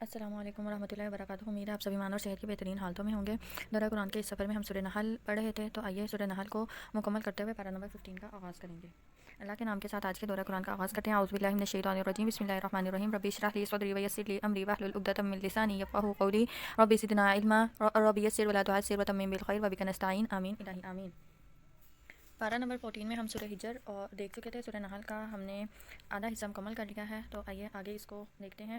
السلام علیکم ورحمۃ اللہ وبرکاتہ۔ امید ہے آپ سبھی مان اور صحت کی بہترین حالتوں میں ہوں گے۔ دورہ قرآن کے اس سفر میں ہم سورہ نحل پڑھ رہے تھے، تو آئیے سورہ نحل کو مکمل کرتے ہوئے پیرا نمبر 15 کا آغاز کریں گے۔ اللہ کے نام کے ساتھ آج کے دورہ قرآن کا آغاز کرتے ہیں۔ اعوذ باللہ من الشیطان الرجیم، بسم اللہ الرحمن الرحیم۔ رب اشرح لی صدری ویسر لی امری واحلل عقدۃ من لسانی یفقهوا قولی رب زدنا علما رب یسر ولا تعسر وتمم بالخیر وبک نستعین آمین الہی آمین۔ پارہ نمبر 14 میں ہم سورہ ہجر اور دیکھ چکے تھے۔ سورہ نحل کا ہم نے آدھا حصہ مکمل کر لیا ہے، تو آئیے آگے اس کو دیکھتے ہیں۔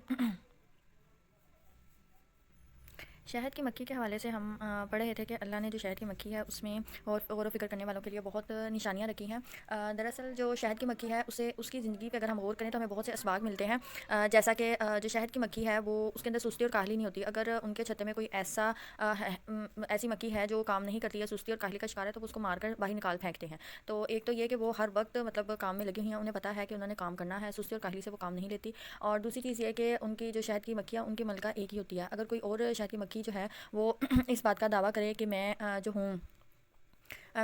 شہد کی مکھی کے حوالے سے ہم پڑھ رہے تھے کہ اللہ نے جو شہد کی مکھی ہے اس میں غور و فکر کرنے والوں کے لیے بہت نشانیاں رکھی ہیں۔ دراصل جو شہد کی مکھی ہے اسے اس کی زندگی پہ اگر ہم غور کریں تو ہمیں بہت سے اسباق ملتے ہیں، جیسا کہ جو شہد کی مکھی ہے وہ اس کے اندر سستی اور کاہلی نہیں ہوتی۔ اگر ان کے چھتے میں کوئی ایسی مکھی ہے جو کام نہیں کرتی ہے، سستی اور کاہلی کا شکار ہے، تو اس کو مار کر باہر نکال پھینکتے ہیں۔ تو ایک تو یہ کہ وہ ہر وقت مطلب کام میں لگی ہوئی ہیں، انہیں پتہ ہے کہ انہوں نے کام کرنا ہے، سستی اور کاہلی سے وہ کام نہیں لیتی۔ اور دوسری چیز یہ کہ ان کی جو شہد کی مکھی ہے ان کی ملکہ ایک ہی ہوتی ہے۔ اگر کوئی اور شہد کی مکھی جو ہے وہ اس بات کا دعویٰ کرے کہ میں جو ہوں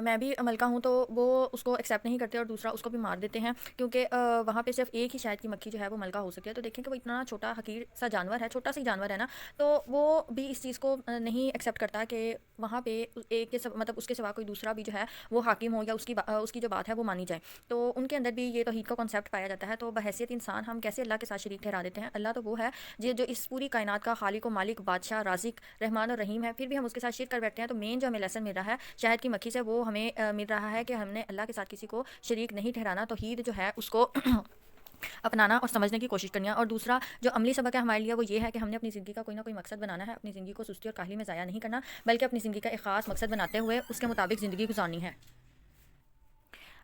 میں بھی ملکہ ہوں، تو وہ اس کو ایکسیپٹ نہیں کرتے اور دوسرا اس کو بھی مار دیتے ہیں، کیونکہ وہاں پہ صرف ایک ہی شہد کی مکھی جو ہے وہ ملکہ ہو سکتی ہے۔ تو دیکھیں کہ وہ اتنا چھوٹا حقیر سا جانور ہے، چھوٹا سا جانور ہے نا، تو وہ بھی اس چیز کو نہیں ایکسیپٹ کرتا کہ وہاں پہ ایک کے مطلب اس کے سوا کوئی دوسرا بھی جو ہے وہ حاکم ہو یا اس کی جو بات ہے وہ مانی جائے۔ تو ان کے اندر بھی یہ توحید کا کنسیپٹ پایا جاتا ہے۔ تو بحیثیت انسان ہم کیسے اللہ کے ساتھ شریک ٹھہرا دیتے ہیں؟ اللہ تو وہ ہے جو اس پوری کائنات کا خالق و مالک، بادشاہ، رازق، رحمان اور رحیم ہے، پھر بھی ہم اس کے ساتھ شرک کر بیٹھتے ہیں۔ تو مین جو ہمیں لیسن مل رہا ہے شہد کی مکھی سے، وہ ہمیں مل رہا ہے کہ ہم نے اللہ کے ساتھ کسی کو شریک نہیں ٹھہرانا، توحید جو ہے اس کو اپنانا اور سمجھنے کی کوشش کرنی ہے۔ اور دوسرا جو عملی سبق ہے ہمارے لیے وہ یہ ہے کہ ہم نے اپنی زندگی کا کوئی نہ کوئی مقصد بنانا ہے، اپنی زندگی کو سستی اور کاہلی میں ضائع نہیں کرنا، بلکہ اپنی زندگی کا ایک خاص مقصد بناتے ہوئے اس کے مطابق زندگی گزارنی ہے۔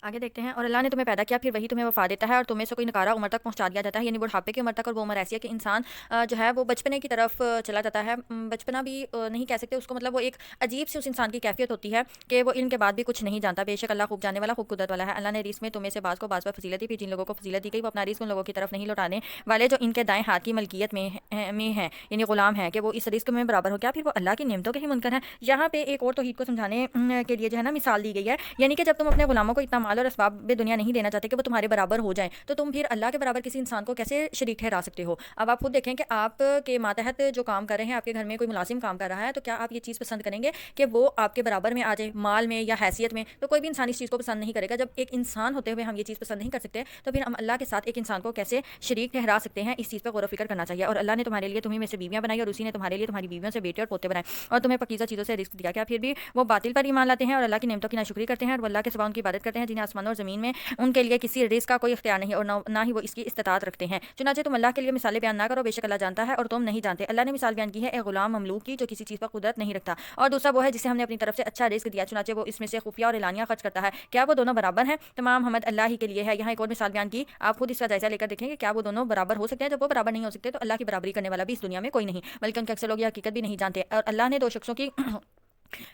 آگے دیکھتے ہیں۔ اور اللہ نے تمہیں پیدا کیا، پھر وہی تمہیں وفا دیتا ہے، اور تمہیں سے کوئی نکارہ عمر تک پہنچا دیا جاتا ہے، یعنی بڑھاپے کی عمر تک۔ اور وہ عمر ایسی ہے کہ انسان جو ہے وہ بچپنے کی طرف چلا جاتا ہے۔ بچپنا بھی نہیں کہہ سکتے اس کو، مطلب وہ ایک عجیب سی اس انسان کی کیفیت ہوتی ہے کہ وہ علم کے بعد بھی کچھ نہیں جانتا۔ بے شک اللہ خوب جاننے والا، خوب قدرت والا ہے۔ اللہ نے رزق میں تمہیں سے بعض کو بعض پر فضیلت دی، پھر جن لوگوں کو فضیلت دی گئی وہ اپنا رزق ان لوگوں کی طرف نہیں لوٹانے والے جو ان کے دائیں ہاتھ کی ملکیت میں ہیں، یعنی غلام ہیں، کہ وہ اس رزق میں برابر ہو کیا، پھر وہ اللہ کی نعمتوں کے ہی منکر ہیں۔ یہاں پہ ایک اور توحید کو سمجھانے کے لیے جو ہے نا مثال دی گئی ہے، یعنی کہ جب تم اپنے غلاموں کو اتنا مال اور اسباب دنیا نہیں دینا چاہتے کہ وہ تمہارے برابر ہو جائیں، تو تم پھر اللہ کے برابر کسی انسان کو کیسے شریک ٹھہرا سکتے ہو؟ اب آپ خود دیکھیں کہ آپ کے ماتحت جو کام کر رہے ہیں، آپ کے گھر میں کوئی ملازم کام کر رہا ہے، تو کیا آپ یہ چیز پسند کریں گے کہ وہ آپ کے برابر میں آ جائے، مال میں یا حیثیت میں؟ تو کوئی بھی انسان اس چیز کو پسند نہیں کرے گا۔ جب ایک انسان ہوتے ہوئے ہم یہ چیز پسند نہیں کر سکتے، تو پھر ہم اللہ کے ساتھ ایک انسان کو کیسے شریک ٹھہرا سکتے ہیں؟ اس چیز پہ غور و فکر کرنا چاہیے۔ اور اللہ نے تمہارے لیے تمہیں میں سے بیویاں بنائی، اور اسی نے تمہارے لیے تمہاری بیویوں سے بیٹے اور پوتے بنائے، اور تمہیں پاکیزہ چیزوں سے رزق دیا، کیا پھر بھی وہ باطل پر ایمان لاتے ہیں اور اللہ کی نعمتوں کی ناشکری کرتے ہیں، اور وہ اللہ کے سوا ان کی عبادت کرتے ہیں جنہیں آسمانوں اور زمین میں ان کے لیے کسی رزق کا کوئی اختیار نہیں، اور نہ ہی وہ اس کی استطاعت رکھتے ہیں۔ چنانچہ تم اللہ کے لیے مثالیں بیان نہ کرو، بے شک اللہ جانتا ہے اور تم نہیں جانتے۔ اللہ نے مثال بیان کی ہے ایک غلام مملوک کی جو کسی چیز پر قدرت نہیں رکھتا، اور دوسرا وہ ہے جسے ہم نے اپنی طرف سے اچھا رزق دیا، چنانچہ وہ اس میں سے خفیہ اور اعلانیہ خرچ کرتا ہے، کیا وہ دونوں برابر ہیں؟ تمام حمد اللہ ہی کے لیے ہے۔ یہاں ایک اور مثال بیان کی، آپ خود اس کا جائزہ لے کر دیکھیں کہ کیا وہ دونوں برابر ہو سکتے ہیں؟ جب وہ برابر نہیں ہو سکتے تو اللہ کی برابری کرنے والا بھی اس دنیا میں کوئی نہیں، بلکہ ان کے اکثر لوگ یہ حقیقت بھی نہیں جانتے۔ اور اللہ نے دو شخصوں کی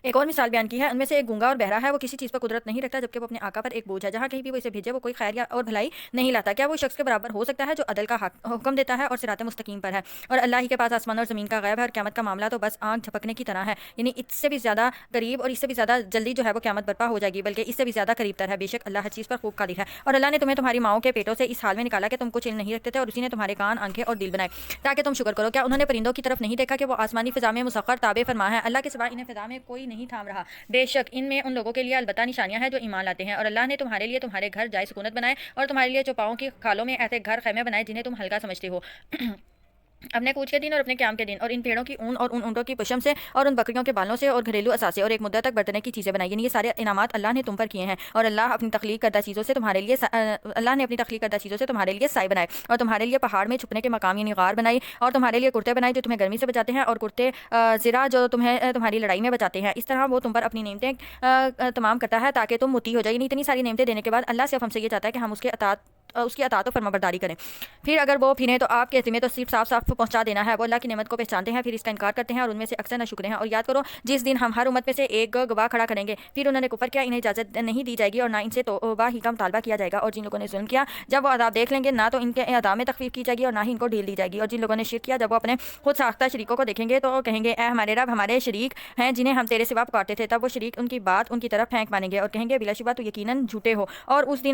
ایک اور مثال بیان کی ہے، ان میں سے ایک گونگا اور بہرا ہے، وہ کسی چیز پر قدرت نہیں رکھتا جبکہ وہ اپنے آقا پر ایک بوجھ ہے، جہاں کہیں بھی وہ اسے بھیجے وہ کوئی خیر یا اور بھلائی نہیں لاتا۔ کیا وہ شخص کے برابر ہو سکتا ہے جو عدل کا حکم دیتا ہے اور صراط مستقیم پر ہے؟ اور اللہ ہی کے پاس آسمان اور زمین کا غیب ہے، اور قیامت کا معاملہ تو بس آنکھ جھپکنے کی طرح ہے، یعنی اس سے بھی زیادہ قریب اور اس سے بھی زیادہ جلدی جو ہے وہ قیامت برپا ہو جائے گی، بلکہ اس سے بھی زیادہ قریب تر ہے۔ بے شک اللہ ہر چیز پر خوب قادر ہے۔ اور اللہ نے تمہیں تمہاری ماؤں کے پیٹوں سے اس حال میں نکالا کہ تم کچھ علم نہیں رکھتے تھے، اور اسی نے تمہارے کان، آنکھیں اور دل بنائے تاکہ تم شکر کرو۔ کیا انہوں نے پرندوں کی طرف نہیں دیکھا کہ وہ آسمانی فضا میں مسخر تابع فرما ہے؟ اللہ کے سوا انہیں فضا میں کوئی نہیں تھام رہا، بے شک ان میں ان لوگوں کے لیے البتہ نشانیاں ہیں جو ایمان لاتے ہیں۔ اور اللہ نے تمہارے لیے تمہارے گھر جائے سکونت بنائے، اور تمہارے لیے چوپاؤں کی کھالوں میں ایسے گھر خیمے بنائے جنہیں تم ہلکا سمجھتے ہو اپنے کوچ کے دن اور اپنے قیام کے دن، اور ان پیڑوں کی اون اور ان اونٹوں کی پشم سے اور ان بکریوں کے بالوں سے اور گھریلو اثاثے اور ایک مدت تک برتنے کی چیزیں بنائی، یعنی یہ سارے انعامات اللہ نے تم پر کیے ہیں۔ اور اللہ اپنی تخلیق کردہ چیزوں سے تمہارے لیے تمہارے لیے سائے بنائے، اور تمہارے لیے پہاڑ میں چھپنے کے مقام یعنی غار بنائی، اور تمہارے لیے کرتے بنائے جو تمہیں گرمی سے بچاتے ہیں، اور کرتے زرا جو تمہیں تمہاری لڑائی میں بچاتے ہیں۔ اس طرح وہ تم پر اپنی نعمتیں تمام کرتا ہے تاکہ تم مطیع ہو جائے، یعنی اتنی ساری نعمتیں دینے کے بعد اللہ صرف ہم سے یہ چاہتا ہے کہ ہم اس کی اطاعت و فرمانبرداری کریں۔ پھر اگر وہ پھریں تو آپ کے ذمہ تو صرف صاف صاف پہنچا دینا ہے۔ وہ اللہ کی نعمت کو پہچانتے ہیں پھر اس کا انکار کرتے ہیں، اور ان میں سے اکثر ناشکر ہیں۔ اور یاد کرو جس دن ہم ہر امت میں سے ایک گواہ کھڑا کریں گے، پھر انہوں نے کفر کیا، انہیں اجازت نہیں دی جائے گی اور نہ ان سے توبہ ہی کا مطالبہ کیا جائے گا۔ اور جن لوگوں نے ظلم کیا جب وہ عذاب دیکھ لیں گے، نہ تو ان کے عذاب میں تخفیف کی جائے گی اور نہ ہی ان کو ڈھیل دی جائے گی۔ اور جن لوگوں نے شرک کیا جب وہ اپنے خود ساختہ شریکوں کو دیکھیں گے تو کہیں گے اے ہمارے رب، ہمارے شریک ہیں جنہیں ہم تیرے سوا پکارتے تھے، تب وہ شریک ان کی بات ان کی طرف پھینک مانیں گے اور کہیں گے بلا شبہ تو یقیناً جھوٹے ہو۔ اور اس دن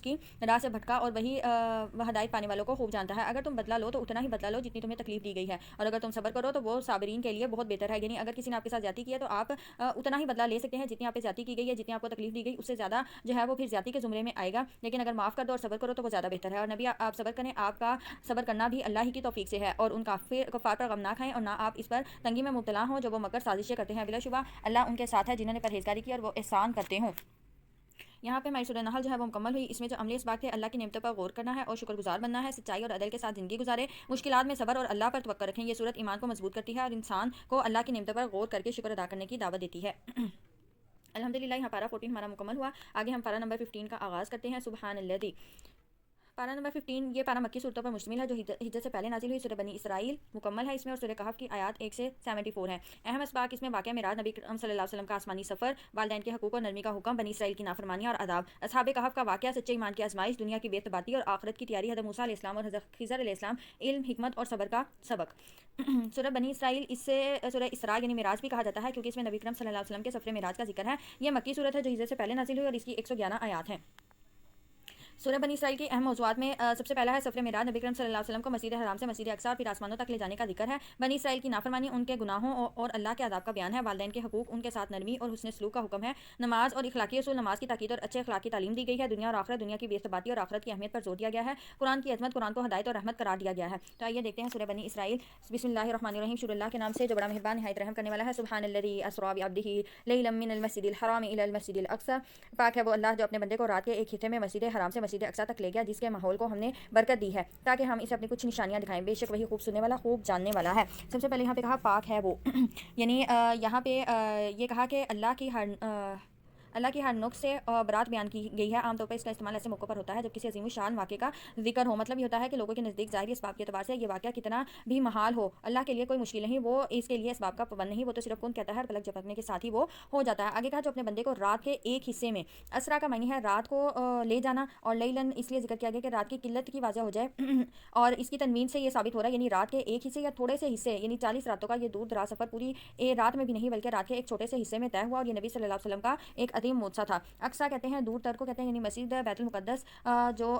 اس کی راہ سے بھٹکا اور وہی وہ ہدایت پانے والوں کو خوب جانتا ہے۔ اگر تم بدلہ لو تو اتنا ہی بدلہ لو جتنی تمہیں تکلیف دی گئی ہے، اور اگر تم صبر کرو تو وہ صابرین کے لیے بہت بہتر ہے۔ یعنی اگر کسی نے آپ کے ساتھ زیادتی کی ہے تو آپ اتنا ہی بدلہ لے سکتے ہیں جتنی آپ پہ زیادتی کی گئی ہے، جتنی آپ کو تکلیف دی گئی اس سے زیادہ جو ہے وہ پھر زیادتی کے زمرے میں آئے گا، لیکن اگر معاف کر دو اور صبر کرو تو وہ زیادہ بہتر ہے۔ اور نبی آپ صبر کریں، آپ کا صبر کرنا بھی اللہ ہی کی توفیق سے ہے، اور ان کفار پر غم نہ کھائیں اور نہ آپ اس پر تنگی میں مبتلا ہوں جو وہ مکر سازشیں کرتے ہیں۔ بلا شبہ اللہ ان کے ساتھ ہے جنہوں نے پرہیزگاری کی اور وہ احسان کرتے ہوں۔ یہاں پہ ہماری سورہ نحل جو ہے وہ مکمل ہوئی۔ اس میں جو عملی اسباق ہے، اللہ کی نعمتوں پر غور کرنا ہے اور شکر گزار بننا ہے، سچائی اور عدل کے ساتھ زندگی گزارے، مشکلات میں صبر اور اللہ پر توکل رکھیں۔ یہ صورت ایمان کو مضبوط کرتی ہے اور انسان کو اللہ کی نعمتوں پر غور کر کے شکر ادا کرنے کی دعوت دیتی ہے۔ الحمدللہ یہاں پارہ 14 ہمارا مکمل ہوا۔ آگے ہم پارہ نمبر 15 کا آغاز کرتے ہیں۔ سبحان اللہ۔ پارہ نمبر 15 یہ پارہ مکی صورتوں پر مشتمل ہے جو ہجرت سے پہلے نازل ہوئی۔ سورہ بنی اسرائیل مکمل ہے اس میں، اور سورہ کہف کی آیات 1 سے 74 ہیں۔ اہم اسباق اس میں واقعہ معراج، نبی کریم صلی اللہ علیہ وسلم کا آسمانی سفر، والدین کے حقوق اور نرمی کا حکم، بنی اسرائیل کی نافرمانی اور عذاب، اصحاب کہف کا واقعہ، سچے ایمان کی آزمائش، دنیا کی بے ثباتی اور آخرت کی تیاری، حضرت موسیٰ علیہ السلام اور حضرت خضر علیہ السلام، علم، حکمت اور صبر کا سبق۔ سورہ بنی اسرائیل اس سے سورہ اسراء یعنی معراج بھی کہا جاتا ہے کیونکہ اس میں نبی کریم صلی اللہ علیہ وسلم کے سفر معراج کا ذکر ہے۔ یہ مکی صورت ہے جو ہجرت سے پہلے نازل ہوئی اور اس کی 111 آیات ہیں۔ سورہ بنی اسرائیل کے اہم موضوعات میں سب سے پہلا ہے سفر معراج، نبی کریم صلی اللہ علیہ وسلم کو مسجد حرام سے مسجد اقصی اور پھر آسمانوں تک لے جانے کا ذکر ہے۔ بنی اسرائیل کی نافرمانی، ان کے گناہوں اور اللہ کے عذاب کا بیان ہے۔ والدین کے حقوق، ان کے ساتھ نرمی اور حسن سلوک کا حکم ہے۔ نماز اور اخلاقی اصول، نماز کی تاکید اور اچھے اخلاق کی تعلیم دی گئی ہے۔ دنیا اور آخرت، دنیا کی بے ثباتی اور آخرت کی اہمیت پر زور دیا گیا ہے۔ قرآن کی عظمت، قرآن کو ہدایت اور رحمت قرار دیا گیا ہے۔ تو آئیے دیکھتے ہیں سورہ بنی اسرائیل۔ بسم اللہ الرحمن الرحیم، شروع اللہ کے نام سے جو بڑا مہربان نہایت رحم کرنے والا ہے۔ سبحان الذی اسریٰ بعبدہ لیلا من المسجد الحرام الی المسجد الاقصی، پاک ہے وہ اللہ جو اپنے بندے کو رات کے ایک حصے میں مسجد حرام سے مسجد اقصی تک لے گیا، جس کے ماحول کو ہم نے برکت دی ہے تاکہ ہم اسے اپنی کچھ نشانیاں دکھائیں۔ بے شک وہی خوب سننے والا، خوب جاننے والا ہے۔ سب سے پہلے یہاں پہ کہا پاک ہے وہ یعنی یہاں پہ یہ کہا کہ اللہ کی ہر نقص سے برات بیان کی گئی ہے۔ عام طور پر اس کا استعمال ایسے موقع پر ہوتا ہے جب کسی عظیم الشان واقعے کا ذکر ہو۔ مطلب یہ ہوتا ہے کہ لوگوں کے نزدیک ظاہری اسباب کے اعتبار سے یہ واقعہ کتنا بھی محال ہو، اللہ کے لیے کوئی مشکل نہیں، وہ اس کے لیے اسباب کا پابند نہیں، وہ تو صرف کن کہتا ہے اور پلک جھپکنے کے ساتھ ہی وہ ہو جاتا ہے۔ آگے کہا جو اپنے بندے کو رات کے ایک حصے میں، اسرا کا معنی ہے رات کو لے جانا، اور لیلن اس لیے ذکر کیا گیا کہ رات کی قلت کی واضح ہو جائے اور اس کی تنوین سے یہ ثابت ہو رہا ہے یعنی رات کے ایک حصے یا تھوڑے سے حصے، یعنی 40 راتوں کا یہ دور دراز سفر پوری رات میں بھی نہیں بلکہ رات کے ایک چھوٹے سے حصے میں طے ہوا، اور یہ نبی صلی اللہ علیہ وسلم کا ایک عظیم معجزہ تھا۔ اقصی کہتے ہیں دور تر کو کہتے ہیں، یعنی مسجد بیت المقدس جو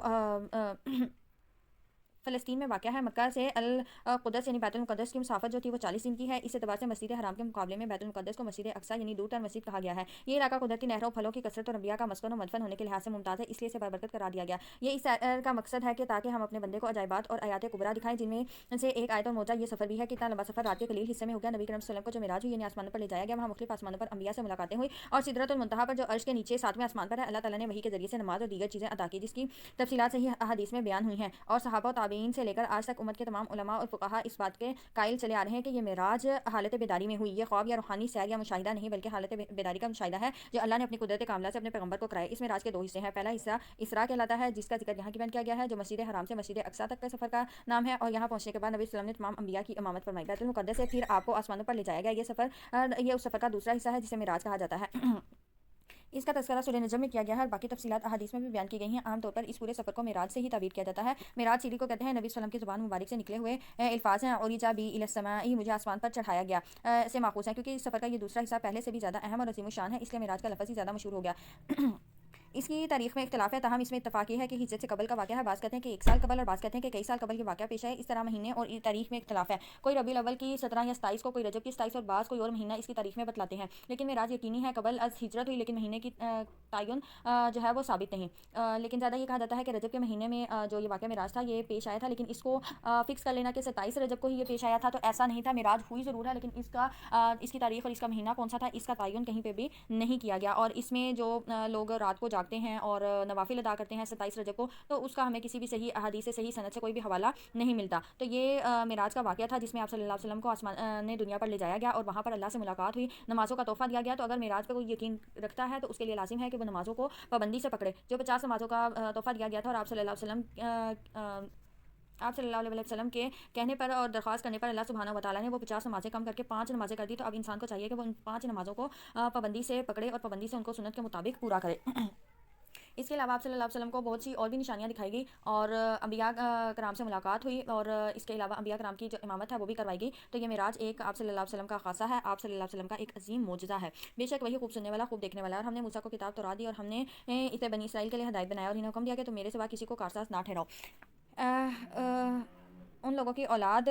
فلسطین میں واقع ہے۔ مکہ سے القدس یعنی بیت المقدس کی مسافت جو تھی وہ 40 دن کی ہے۔ اس اعتبار سے مسجد حرام کے مقابلے میں بیت المقدس کو مسجد اقصی یعنی دور تر مسجد کہا گیا ہے۔ یہ علاقہ قدرتی نہروں و پھلوں کی کثرت اور انبیاء کا مسکن و مدفن ہونے کے لحاظ سے ممتاز ہے، اس لیے اسے بابرکت قرار دیا گیا۔ یہ اس کا مقصد ہے کہ تاکہ ہم اپنے بندے کو عجائبات اور آیات کبریٰ دکھائیں، جن میں سے ایک آیت اور معجزہ یہ سفر بھی ہے کہ اتنا لمبا سفر رات کے قلیل حصے میں ہو گیا۔ نبی کریم صلی اللہ علیہ وسلم کو جو معراج ہوئی یعنی آسمانوں پر لے جایا گیا، وہاں مختلف آسمانوں پر انبیاء سے ملاقاتیں ہوئی، اور سدرۃ المنتہا پر جو عرش کے نیچے 7ویں آسمان پر ہے، اللہ تعالیٰ نے وحی کے ذریعے سے نماز اور دیگر چیزیں عطا کی، جس کی تفصیلات صحیح احادیث میں بیان ہوئی ہیں، اور صحابہ و تابعین سے لے کر آج تک امت کے تمام علماء اور فقہا اس بات کے قائل چلے آ رہے ہیں کہ یہ معراج حالت بیداری میں ہوئی۔ یہ خواب یا روحانی سیر یا مشاہدہ نہیں بلکہ حالت بیداری کا مشاہدہ ہے جو اللہ نے اپنی قدرت کاملہ سے اپنے پیغمبر کو کرایا۔ اس معراج کے 2 حصے ہیں۔ پہلا حصہ اسراء کہلاتا ہے جس کا ذکر یہاں کی بیان کیا گیا ہے، جو مسجد حرام سے مسجد اقصی تک کے سفر کا نام ہے، اور یہاں پہنچنے کے بعد نبی صلی اللہ علیہ وسلم نے تمام انبیاء کی امامت فرمائی۔ بیت المقدس سے پھر آپ کو آسمانوں پر لے جایا گیا۔ یہ اس سفر کا دوسرا حصہ ہے جسے معراج کہا جاتا ہے۔ اس کا تذکرہ سورہ نجم میں کیا گیا ہے اور باقی تفصیلات احادیث میں بھی بیان کی گئی ہیں۔ عام طور پر اس پورے سفر کو معراج سے ہی تعبیر کیا جاتا ہے۔ معراج سیڑھی کو کہتے ہیں، نبی صلی اللہ علیہ وسلم کی زبان مبارک سے نکلے ہوئے الفاظ ہیں، عُرِجَ بِی الی السماء، مجھے آسمان پر چڑھایا گیا سے ماخوذ ہیں، کیونکہ اس سفر کا یہ دوسرا حصہ پہلے سے بھی زیادہ اہم اور عظیم الشان ہے، اس لیے معراج کا لفظ ہی زیادہ مشہور ہو گیا۔ اس کی تاریخ میں اختلاف ہے، تاہم اس میں اتفاق یہ ہے کہ ہجرت سے قبل کا واقعہ ہے۔ بعض کہتے ہیں کہ 1 سال قبل اور بعض کہتے ہیں کہ کئی سال قبل یہ واقعہ پیش ہے۔ اس طرح مہینے اور تاریخ میں اختلاف ہے، کوئی ربیع الاول کی 17 یا 27 کو، کوئی رجب کی 27 اور بعض کوئی اور مہینہ اس کی تاریخ میں بتلاتے ہیں، لیکن معراج یقینی ہے قبل از ہجرت ہوئی، لیکن مہینے کی تعین جو ہے وہ ثابت نہیں۔ لیکن زیادہ یہ کہا جاتا ہے کہ رجب کے مہینے میں جو یہ واقعہ معراج تھا یہ پیش آیا تھا، لیکن اس کو فکس کر لینا کہ 27 رجب کو ہی یہ پیش آیا تھا تو ایسا نہیں تھا۔ معراج ہوئی ضرور ہے، لیکن اس کی تاریخ اور اس کا مہینہ کون سا تھا اس کا تعین کہیں پہ بھی نہیں کیا گیا، اور اس میں جو لوگ رات کو جاگتے ہیں اور نوافل ادا کرتے ہیں 27 رجب کو، تو اس کا ہمیں کسی بھی صحیح احادیث سے صحیح سند سے کوئی بھی حوالہ نہیں ملتا۔ تو یہ معراج کا واقعہ تھا جس میں آپ صلی اللہ علیہ وسلم کو آسمان نے دنیا پر لے جایا گیا اور وہاں پر اللہ سے ملاقات ہوئی، نمازوں کا تحفہ دیا گیا۔ تو اگر معراج پہ کوئی یقین رکھتا ہے تو اس کے لیے لازم ہے کہ وہ نمازوں کو پابندی سے پکڑے، جو 50 نمازوں کا تحفہ دیا گیا تھا، اور آپ صلی اللہ علیہ وسلم کے کہنے پر اور درخواست کرنے پر اللہ سبحانہ و تعالیٰ نے وہ 50 نمازیں کم کر کے 5 نمازیں کر دی۔ تو اب انسان کو چاہیے کہ وہ ان 5 نمازوں کو پابندی سے پکڑے اور پابندی سے ان کو سنت کے مطابق پورا کرے۔ اس کے علاوہ آپ صلی اللہ علیہ وسلم کو بہت سی اور بھی نشانیاں دکھائی گئی اور انبیاء کرام سے ملاقات ہوئی اور اس کے علاوہ انبیاء کرام کی جو امامت ہے وہ بھی کروائی گئی. تو یہ معراج ایک آپ صلی اللہ علیہ وسلم کا خاصہ ہے, آپ صلی اللہ علیہ وسلم کا ایک عظیم معجزہ ہے. بے شک وہی خوب سننے والا خوب دیکھنے والا ہے. اور ہم نے موسیٰ کو کتاب تورات دی اور ہم نے اسے بنی اسرائیل کے لیے ہدایت بنایا اور انہیں حکم دیا کہ تم میرے سوا کسی کو کارساز نہ ٹھہراؤ. ان لوگوں کی اولاد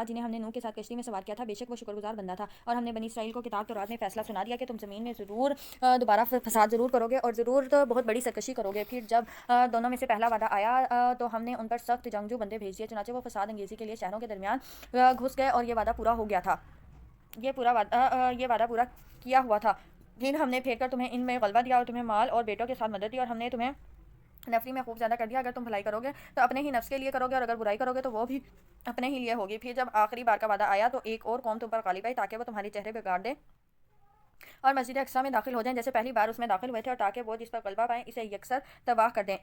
جنہیں ہم نے نوح کے ساتھ کشتی میں سوار کیا تھا, بے شک وہ شکر گزار بندہ تھا. اور ہم نے بنی اسرائیل کو کتاب تورات میں فیصلہ سنا دیا کہ تم زمین میں ضرور دوبارہ فساد ضرور کرو گے اور ضرور بہت بڑی سرکشی کرو گے. پھر جب دونوں میں سے پہلا وعدہ آیا تو ہم نے ان پر سخت جنگجو بندے بھیج دیے, چنانچہ وہ فساد انگیزی کے لیے شہروں کے درمیان گھس گئے اور یہ وعدہ پورا ہو گیا تھا. یہ وعدہ پورا کیا ہوا تھا. پھر ہم نے پھیر کر تمہیں ان میں غلبہ دیا اور تمہیں مال اور بیٹوں کے ساتھ مدد دی اور ہم نے تمہیں نفری میں خوب زیادہ کر دیا. اگر تم بھلائی کرو گے تو اپنے ہی نفس کے لیے کرو گے اور اگر برائی کرو گے تو وہ بھی اپنے ہی لیے ہوگی. پھر جب آخری بار کا وعدہ آیا تو ایک اور قوم تم پر غالب آئی تاکہ وہ تمہارے چہرے بگاڑ دے اور مسجد اقصیٰ میں داخل ہو جائیں جیسے پہلی بار اس میں داخل ہوئے تھے, اور تاکہ وہ جس پر غلبہ پائیں اسے یکسر تباہ کر دیں.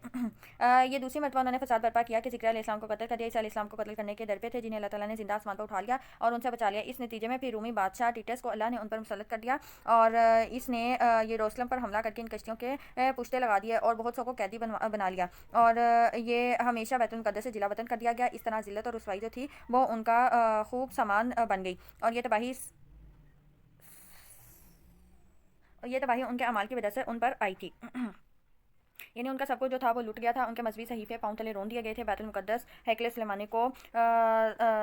یہ دوسری مرتبہ انہوں نے فساد برپا کیا کہ ذکر علیہ السلام کو قتل کر دیا. عیسیٰ علیہ السلام کو قتل کرنے کے در پہ تھے جنہیں اللہ تعالیٰ نے زندہ آسمان پر اٹھا لیا اور ان سے بچا لیا. اس نتیجے میں پھر رومی بادشاہ ٹیٹس کو اللہ نے ان پر مسلط کر دیا اور اس نے یروشلم پر حملہ کر کے ان کشتیوں کے پشتے لگا دیے اور بہت سو کو قیدی بنا لیا اور یہ ہمیشہ بیت المقدس سے جلا وطن کر دیا گیا. اس طرح ذلت اور رسوائی جو تھی وہ ان کا خوب سامان بن گئی اور یہ تباہی ان کے اعمال کی وجہ سے ان پر آئی تھی. یعنی ان کا سب کچھ جو تھا وہ لٹ گیا تھا. ان کے مذہبی صحیفے پاؤں تلے رون دیے گئے تھے. بیت المقدس ہیکل سلیمانی کو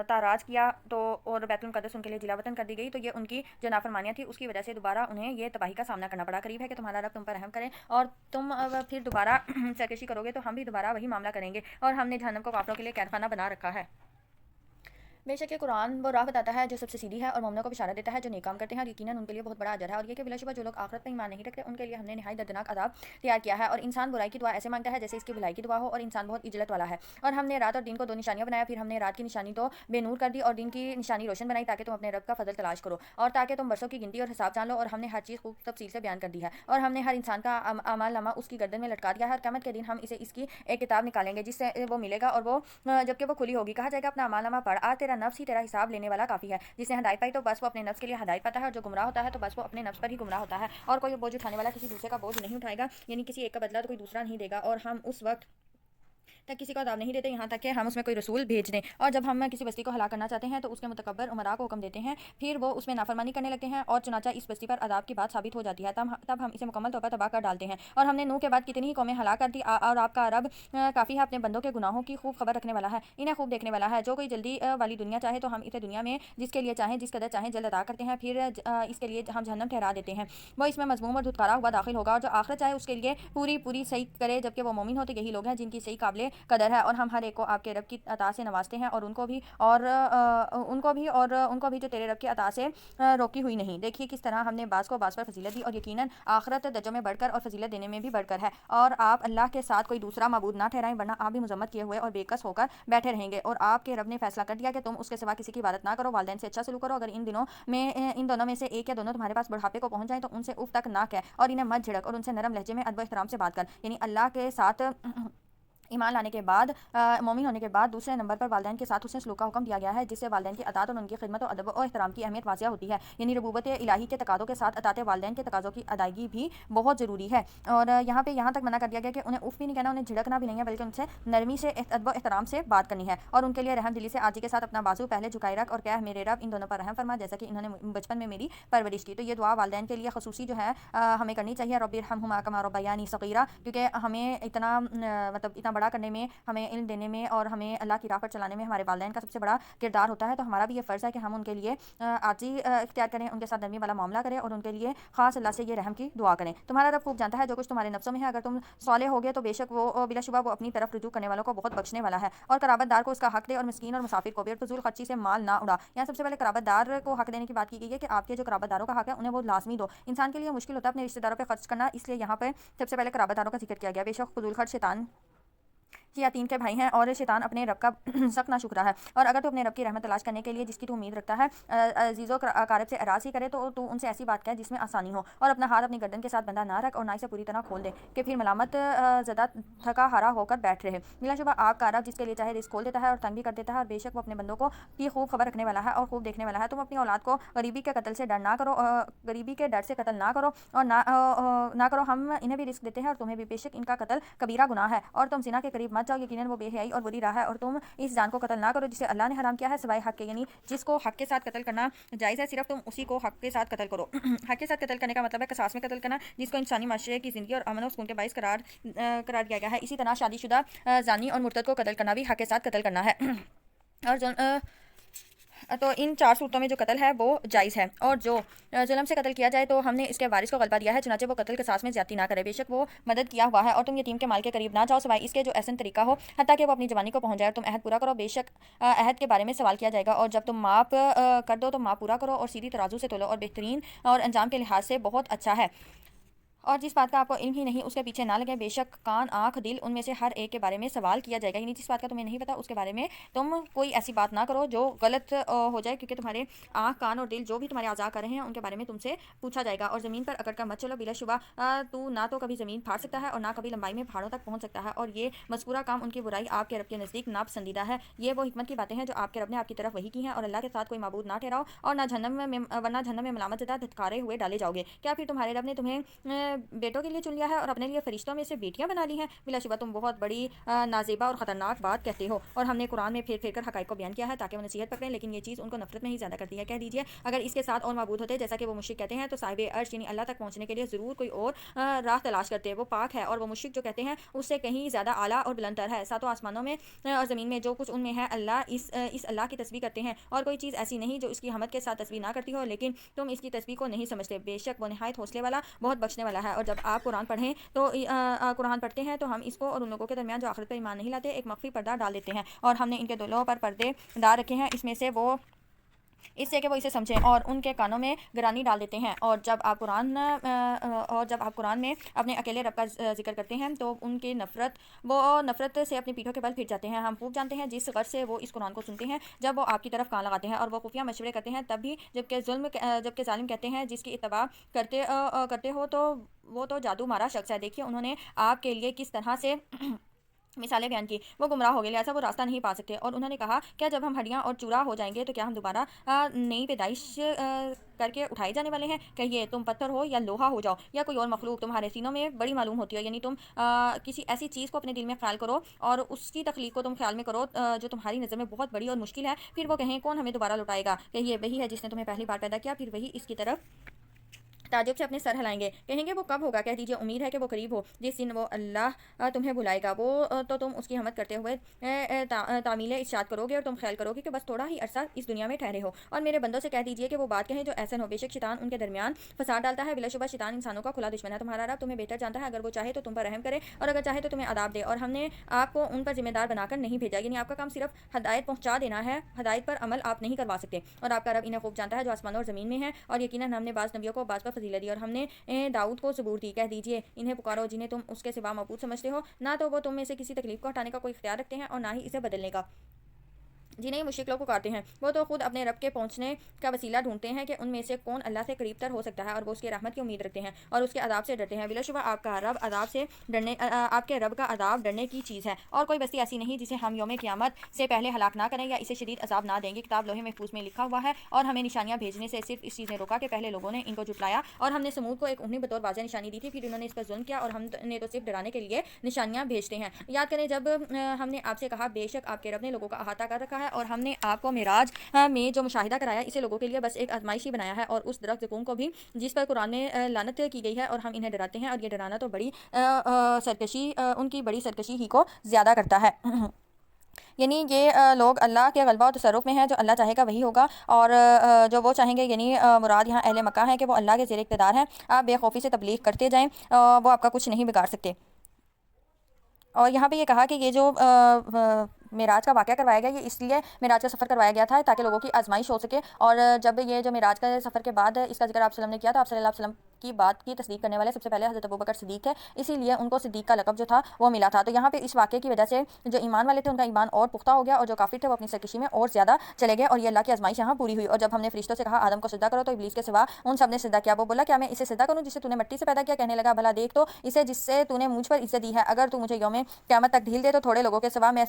تاراج کیا تو اور بیت المقدس ان کے لیے جلا وطن کر دی گئی. تو یہ ان کی جو نافرمانیاں تھی اس کی وجہ سے دوبارہ انہیں یہ تباہی کا سامنا کرنا پڑا. قریب ہے کہ تمہارا رب تم پر رحم کرے اور تم پھر دوبارہ سرکشی کرو گے تو ہم بھی دوبارہ وہی معاملہ کریں گے اور ہم نے جہنم کو کافروں کے لیے قید خانہ بنا رکھا ہے. بے شک یہ قرآن وہ راہ بتاتا ہے جو سب سے سیدھی ہے اور مومنوں کو بشارت دیتا ہے جو نیک کام کرتے ہیں اور یقیناً ان کے لیے بہت بڑا اجر ہے. اور یہ کہ بلا شبہ جو لوگ آخرت پر ایمان نہیں رکھتے ان کے لیے ہم نے نہایت دردناک عذاب تیار کیا ہے. اور انسان برائی کی دعا ایسے مانگتا ہے جیسے اس کی بھلائی کی دعا ہو اور انسان بہت عجلت والا ہے. اور ہم نے رات اور دن کو دو نشانیاں بنایا, پھر ہم نے رات کی نشانی تو بے نور کر دی اور دن کی نشانی روشن بنائی تاکہ تم اپنے رب کا فضل تلاش کرو اور تاکہ تم برسوں کی گنتی اور حساب جان لو. اور ہم نے ہر چیز خوب تفصیل سے بیان کر دی ہے اور ہم نے ہر انسان کا اعمال نامہ اس کی گردن میں لٹکا دیا ہے. اور قیامت کے دن ہم اسے اس کی ایک کتاب نکالیں گے جس سے وہ ملے گا اور وہ جبکہ وہ کھلی ہوگی. کہا جائے گا اپنا اعمال نامہ پڑھ, آج تیرا نفس ہی تیرا حساب لینے والا کافی ہے. جس نے ہدایت پائی تو بس وہ اپنے نفس کے لیے ہدایت پاتا ہے اور جو گمراہ ہوتا ہے تو بس وہ اپنے نفس پر ہی گمراہ ہوتا ہے. اور کوئی بوجھ اٹھانے والا کسی دوسرے کا بوجھ نہیں اٹھائے گا, یعنی کسی ایک کا بدلہ تو کوئی دوسرا نہیں دے گا. اور ہم اس وقت تک کسی کو عذاب نہیں دیتے یہاں تک کہ ہم اس میں کوئی رسول بھیج دیں. اور جب ہم کسی بستی کو ہلاک کرنا چاہتے ہیں تو اس کے متکبر امراء کو حکم دیتے ہیں, پھر وہ اس میں نافرمانی کرنے لگتے ہیں اور چنانچہ اس بستی پر عذاب کی بات ثابت ہو جاتی ہے. تب ہم اسے مکمل طور پر تباہ کر ڈالتے ہیں. اور ہم نے نوح کے بعد کتنی ہی قومیں ہلاک کر دی اور آپ کا رب کافی ہے اپنے بندوں کے گناہوں کی خوب خبر رکھنے والا ہے, انہیں خوب دیکھنے والا ہے. جو کوئی جلدی والی دنیا چاہے تو ہم اسے دنیا میں جس کے لیے چاہیں جس قدر چاہیں جلد ادا کرتے ہیں, پھر اس کے لیے ہم جہنم ٹھہرا دیتے ہیں. وہ اس میں مذموم اور دھتکارا ہوا داخل ہوگا. اور جو آخرت چاہے اس کے لیے پوری صحیح کرے جبکہ وہ مومن ہوتے یہی لوگ ہیں جن کی صحیح قابل قدر ہے. اور ہم ہر ایک کو آپ کے رب کی عطا سے نوازتے ہیں اور ان کو بھی جو تیرے رب کی عطا سے روکی ہوئی نہیں. دیکھیے کس طرح ہم نے بعض کو بعض پر فضیلت دی اور یقیناً آخرت درجوں میں بڑھ کر اور فضیلت دینے میں بھی بڑھ کر ہے. اور آپ اللہ کے ساتھ کوئی دوسرا معبود نہ ٹھہرائیں ورنہ آپ بھی مذمت کیے ہوئے اور بے کس ہو کر بیٹھے رہیں گے. اور آپ کے رب نے فیصلہ کر دیا کہ تم اس کے سوا کسی کی عبادت نہ کرو, والدین سے اچھا سلوک کرو. اگر ان دونوں میں سے ایک یا دونوں تمہارے پاس بڑھاپے کو پہنچ جائیں تو ان سے اف تک نہ کہہ اور انہیں مت جھڑک اور ان سے نرم لہجے میں ادب و احترام سے بات کر. یعنی اللہ کے ساتھ ایمان لانے کے بعد مومن ہونے کے بعد دوسرے نمبر پر والدین کے ساتھ حسن سلوک کا حکم دیا گیا ہے, جس سے والدین کی اطاعت اور ان کی خدمت و ادب و احترام کی اہمیت واضح ہوتی ہے. یعنی ربوبت الہی کے تقاضوں کے ساتھ اطاعت والدین کے تقاضوں کی ادائیگی بھی بہت ضروری ہے. اور یہاں تک منع کر دیا گیا کہ انہیں اف بھی نہیں کہنا, انہیں جھڑکنا بھی نہیں ہے, بلکہ ان سے نرمی سے ادب و احترام سے بات کرنی ہے. اور ان کے لیے رحم دلی سے عاجزی کے ساتھ اپنا بازو پہلے جھکائے رکھ اور کہہ میرے رب ان دونوں پر رحم فرما جیسا کہ انہوں نے بچپن میں میری پرورش کی. تو یہ دعا والدین کے لیے خصوصی جو ہے ہمیں کرنی چاہیے, رب ارحمہما کما ربیانی صغیرا, کیونکہ ہمیں اتنا بڑا کرنے میں, ہمیں علم دینے میں اور ہمیں اللہ کی راہ پر چلانے میں ہمارے والدین کا سب سے بڑا کردار ہوتا ہے. تو ہمارا بھی یہ فرض ہے کہ ہم ان کے لیے عاجزی اختیار کریں, ان کے ساتھ نرمی والا معاملہ کریں اور ان کے لیے خاص اللہ سے یہ رحم کی دعا کریں. تمہارا رب خوب جانتا ہے جو کچھ تمہارے نفسوں میں ہے. اگر تم صالح ہوگے تو بے شک وہ بلا شبہ وہ اپنی طرف رجوع کرنے والوں کو بہت بخشنے والا ہے. اور قرابت دار کو اس کا حق دے اور مسکین اور مسافر کو بھی, اور فضول خرچی سے مال نہ اڑا. یہاں سب سے پہلے قرابت دار کو حق دینے کی بات کی گئی ہے کہ آپ کے جو قرابت داروں کا حق ہے انہیں وہ لازمی دو. انسان کے لیے مشکل ہوتا ہے اپنے رشتہ داروں پہ خرچ کرنا, اس لیے یہاں پہ سب سے پہلے قرابت داروں کا ذکر کیا گیا. بے شک فضول خرچ شیطان شیاطین کے بھائی ہیں اور شیطان اپنے رب کا سخت ناشکرا ہے، اور اگر تو اپنے رب کی رحمت تلاش کرنے کے لیے جس کی تو امید رکھتا ہے عزیز و اقارب سے اراض ہی کرے تو ان سے ایسی بات کہے جس میں آسانی ہو، اور اپنا ہاتھ اپنی گردن کے ساتھ بندھا نہ رکھ اور نہ اسے پوری طرح کھول دے کہ پھر ملامت زدہ تھکا ہارا ہو کر بیٹھ رہے۔ بلا شبہ آپ کا رب جس کے لیے چاہے رزق کھول دیتا ہے اور تنگ بھی کر دیتا ہے، اور بے شک وہ اپنے بندوں کو کی خوب خبر رکھنے والا ہے اور خوب دیکھنے والا ہے۔ تم اپنی اولاد کو غریبی کے قتل سے ڈر نہ کرو، غریبی کے ڈر سے قتل نہ کرو اور نہ کرو، ہم انہیں بھی رزق دیتے ہیں اور تمہیں بھی، بے شک ان کا قتل کبیرہ گناہ ہے، اور تم زنا کے قریب مت جاؤ، یقیناً وہ بے حیائی اور بری راہ ہے، اور تم اس جان کو قتل نہ کرو جسے اللہ نے حرام کیا ہے سوائے حق کے، یعنی جس کو حق کے ساتھ قتل کرنا جائز ہے صرف تم اسی کو حق کے ساتھ قتل کرو۔ حق کے ساتھ قتل کرنے کا مطلب ہے قصاص میں قتل کرنا، جس کو انسانی معاشرے کی زندگی اور امن و سکون کے باعث قرار دیا گیا ہے۔ اسی طرح شادی شدہ زانی اور مرتد کو قتل کرنا بھی حق کے ساتھ قتل کرنا ہے، اور تو ان 4 صورتوں میں جو قتل ہے وہ جائز ہے، اور جو ظلم سے قتل کیا جائے تو ہم نے اس کے وارث کو غلبہ دیا ہے، چنانچہ وہ قتل قصاص میں زیادتی نہ کرے، بے شک وہ مدد کیا ہوا ہے، اور تم یتیم کے مال کے قریب نہ جاؤ سوائے اس کے جو احسن طریقہ ہو، حتیٰ کہ وہ اپنی جوانی کو پہنچ جائے، اور تم عہد پورا کرو، بے شک عہد کے بارے میں سوال کیا جائے گا، اور جب تم ماپ کر دو تو ماپ پورا کرو اور سیدھی ترازو سے تولو، اور بہترین اور انجام کے لحاظ سے بہت اچھا ہے، اور جس بات کا آپ کو علم ہی نہیں اس کے پیچھے نہ لگے، بے شک کان آنکھ دل ان میں سے ہر ایک کے بارے میں سوال کیا جائے گا، یعنی جس بات کا تمہیں نہیں پتا اس کے بارے میں تم کوئی ایسی بات نہ کرو جو غلط ہو جائے، کیونکہ تمہارے آنکھ کان اور دل جو بھی تمہارے اعضاء کر رہے ہیں ان کے بارے میں تم سے پوچھا جائے گا۔ اور زمین پر اکڑ کر مت چلو، بلا شبہ تو نہ تو کبھی زمین پھاڑ سکتا ہے اور نہ کبھی لمبائی میں پہاڑوں تک پہنچ سکتا ہے، اور یہ مذکورہ کام ان کی برائی آپ کے رب کے نزدیک ناپسندیدہ ہے۔ یہ وہ حکمت کی باتیں ہیں جو آپ کے رب نے آپ کی طرف وحی کی ہیں، اور اللہ کے ساتھ کوئی معبود نہ ٹھہراؤ اور نہ جہنم میں، ورنہ جہنم میں ملامت زدہ دھتکارے ہوئے ڈالے جاؤ گے۔ کیا پھر تمہارے رب نے تمہیں بیٹوں کے لیے چن لیا ہے اور اپنے لیے فرشتوں میں سے بیٹیاں بنا لی ہیں؟ بلا شبہ تم بہت بڑی نازیبا اور خطرناک بات کہتے ہو، اور ہم نے قرآن میں پھیر پھیر کر حقائق کو بیان کیا ہے تاکہ وہ نصیحت پکڑیں، لیکن یہ چیز ان کو نفرت میں ہی زیادہ کرتی ہے۔ کہہ دیجئے اگر اس کے ساتھ اور معبود ہوتے جیسا کہ وہ مشرک کہتے ہیں تو صاحب عرش یعنی اللہ تک پہنچنے کے لیے ضرور کوئی اور راہ تلاش کرتے، وہ پاک ہے اور وہ مشرک جو کہتے ہیں اس سے کہیں زیادہ اعلیٰ اور بلند تر ہے۔ ساتوں آسمانوں میں اور زمین میں جو کچھ ان میں ہے اس اللہ کی تسبیح کرتے ہیں، اور کوئی چیز ایسی نہیں جو اس کی حمد کے ساتھ تسبیح نہ کرتی ہو، لیکن تم اس کی تسبیح کو نہیں سمجھتے، بے شک وہ نہایت حوصلے والا بہت بخشنے والا ہے۔ اور جب آپ قرآن پڑھیں تو قرآن پڑھتے ہیں تو ہم اس کو اور ان لوگوں کے درمیان جو آخرت پر ایمان نہیں لاتے ایک مخفی پردہ ڈال دیتے ہیں، اور ہم نے ان کے دلوں پر پردے ڈال رکھے ہیں اس سے کہ وہ اسے سمجھیں، اور ان کے کانوں میں گرانی ڈال دیتے ہیں۔ اور جب آپ قرآن میں اپنے اکیلے رب کا ذکر کرتے ہیں تو ان کی نفرت سے اپنی پیٹھوں کے بل پھر جاتے ہیں۔ ہم خوب جانتے ہیں جس غرض سے وہ اس قرآن کو سنتے ہیں، جب وہ آپ کی طرف کان لگاتے ہیں اور وہ خفیہ مشورے کرتے ہیں، تب بھی جبکہ ظالم کہتے ہیں جس کی اتباع کرتے ہو تو وہ تو جادو مارا شخص ہے۔ دیکھیے انہوں نے آپ کے لیے کس طرح سے مثالیں بیان کی، وہ گمراہ ہو گئے لہٰذا وہ راستہ نہیں پا سکتے، اور انہوں نے کہا کیا جب ہم ہڈیاں اور چورا ہو جائیں گے تو کیا ہم دوبارہ نئی پیدائش کر کے اٹھائے جانے والے ہیں؟ کہیے تم پتھر ہو یا لوہا ہو جاؤ یا کوئی اور مخلوق تمہارے سینوں میں بڑی معلوم ہوتی ہے، یعنی تم کسی ایسی چیز کو اپنے دل میں خیال کرو اور اس کی تخلیق کو تم خیال میں کرو جو تمہاری نظر میں بہت بڑی اور مشکل ہے، پھر وہ کہیں کون ہمیں دوبارہ لوٹائے گا؟ کہیے وہی ہے جس نے تمہیں پہلی بار پیدا کیا، پھر وہی اس کی طرف تعجب سے اپنے سر ہلائیں گے، کہیں گے وہ کب ہوگا؟ کہہ دیجیے امید ہے کہ وہ قریب ہو، جس دن وہ اللہ تمہیں بلائے گا، وہ تو تم اس کی حمد کرتے ہوئے تعمیل ارشاد کرو گے اور تم خیال کرو گے کہ بس تھوڑا ہی عرصہ اس دنیا میں ٹھہرے ہو، اور میرے بندوں سے کہہ دیجیے کہ وہ بات کہیں جو احسن ہو، بے شک شیطان ان کے درمیان فساد ڈالتا ہے، بلا شبہ شیطان انسانوں کا کھلا دشمن ہے۔ تمہارا رب تمہیں بہتر جانتا ہے، اگر وہ چاہے تو تم پر رحم کرے اور اگر چاہے تو تمہیں عذاب دے، اور ہم نے آپ کو ان پر ذمہ دار بنا کر نہیں بھیجا، یعنی آپ کا کام صرف ہدایت پہنچا دینا ہے، ہدایت پر عمل آپ نہیں کروا سکتے، اور آپ کا رب انہیں خوب جانتا ہے جو آسمانوں اور زمین میں ہے، اور یقیناً ہم نے بعض نبیوں کو بعض پر فضیلت دی، اور ہم نے داؤد کو زبور دی۔ کہہ دیجئے انہیں پکارو جنہیں تم اس کے سوا معبود سمجھتے ہو، نہ تو وہ تم میں سے کسی تکلیف کو ہٹانے کا کوئی اختیار رکھتے ہیں اور نہ ہی اسے بدلنے کا، جنہیں مشرک لوگ پکارتے ہیں وہ تو خود اپنے رب کے پہنچنے کا وسیلہ ڈھونڈتے ہیں کہ ان میں سے کون اللہ سے قریب تر ہو سکتا ہے، اور وہ اس کی رحمت کی امید رکھتے ہیں اور اس کے عذاب سے ڈرتے ہیں۔ بلا شبہ آپ کے رب کا عذاب ڈرنے کی چیز ہے، اور کوئی بستی ایسی نہیں جسے ہم یوم قیامت سے پہلے ہلاک نہ کریں یا اسے شدید عذاب نہ دیں گے۔ کتاب لوح محفوظ میں لکھا ہوا ہے، اور ہمیں نشانیاں بھیجنے سے صرف اس چیز نے روکا کہ پہلے لوگوں نے ان کو جھٹلایا، اور ہم نے سمود کو ایک اونٹنی بطور واضح نشانی دی تھی، پھر انہوں نے اس پر ظلم کیا، اور ہم نے تو صرف ڈرانے کے لیے نشانیاں بھیجتے ہیں۔ یاد کریں جب ہم نے آپ سے کہا بے شک آپ کے رب نے لوگوں کا احاطہ کر رکھا ہے، اور ہم نے آپ کو معراج میں جو مشاہدہ کرایا اسے لوگوں کے لیے بس ایک آزمائش ہی بنایا ہے، اور اس درخت زقوم کو بھی جس پر قرآن میں لعنت کی گئی ہے، اور ہم انہیں ڈراتے ہیں، اور یہ ڈرانا تو بڑی سرکشی ان کی بڑی سرکشی ہی کو زیادہ کرتا ہے۔ یعنی یہ لوگ اللہ کے غلبہ و تصرف میں ہیں، جو اللہ چاہے گا وہی ہوگا، اور جو وہ چاہیں گے، یعنی مراد یہاں اہل مکہ ہیں کہ وہ اللہ کے زیر اقتدار ہیں۔ آپ بے خوفی سے تبلیغ کرتے جائیں، وہ آپ کا کچھ نہیں بگاڑ سکتے۔ اور یہاں پہ یہ کہا کہ یہ جو معراج کا واقعہ کروایا گیا، یہ اس لیے معراج کا سفر کروایا گیا تھا تاکہ لوگوں کی آزمائش ہو سکے، اور جب یہ جو معراج کا سفر کے بعد اس کا ذکر آپ صلی اللہ علیہ وسلم نے کیا تو آپ صلی اللہ علیہ وسلم کی بات کی تصدیق کرنے والے سب سے پہلے حضرت ابوبکر صدیق تھے، اسی لیے ان کو صدیق کا لقب جو تھا وہ ملا تھا۔ تو یہاں پہ اس واقعے کی وجہ سے جو ایمان والے تھے ان کا ایمان اور پختہ ہو گیا، اور جو کافر تھے وہ اپنی سرکشی میں اور زیادہ چلے گئے، اور یہ اللہ کی آزمائش یہاں پوری ہوئی۔ اور جب ہم نے فرشتوں سے کہا آدم کو سجدہ کرو تو ابلیس کے سوا ان سب نے سجدہ کیا۔ وہ بولا کیا میں اسے سجدہ کروں جسے تو نے مٹی سے پیدا کیا؟ کہنے لگا بھلا دیکھ تو اسے جس سے تو نے مجھ پر عزت دی ہے، اگر تو مجھے یوم قیامت تک ڈھیل دے تو تھوڑے لوگوں کے سوا میں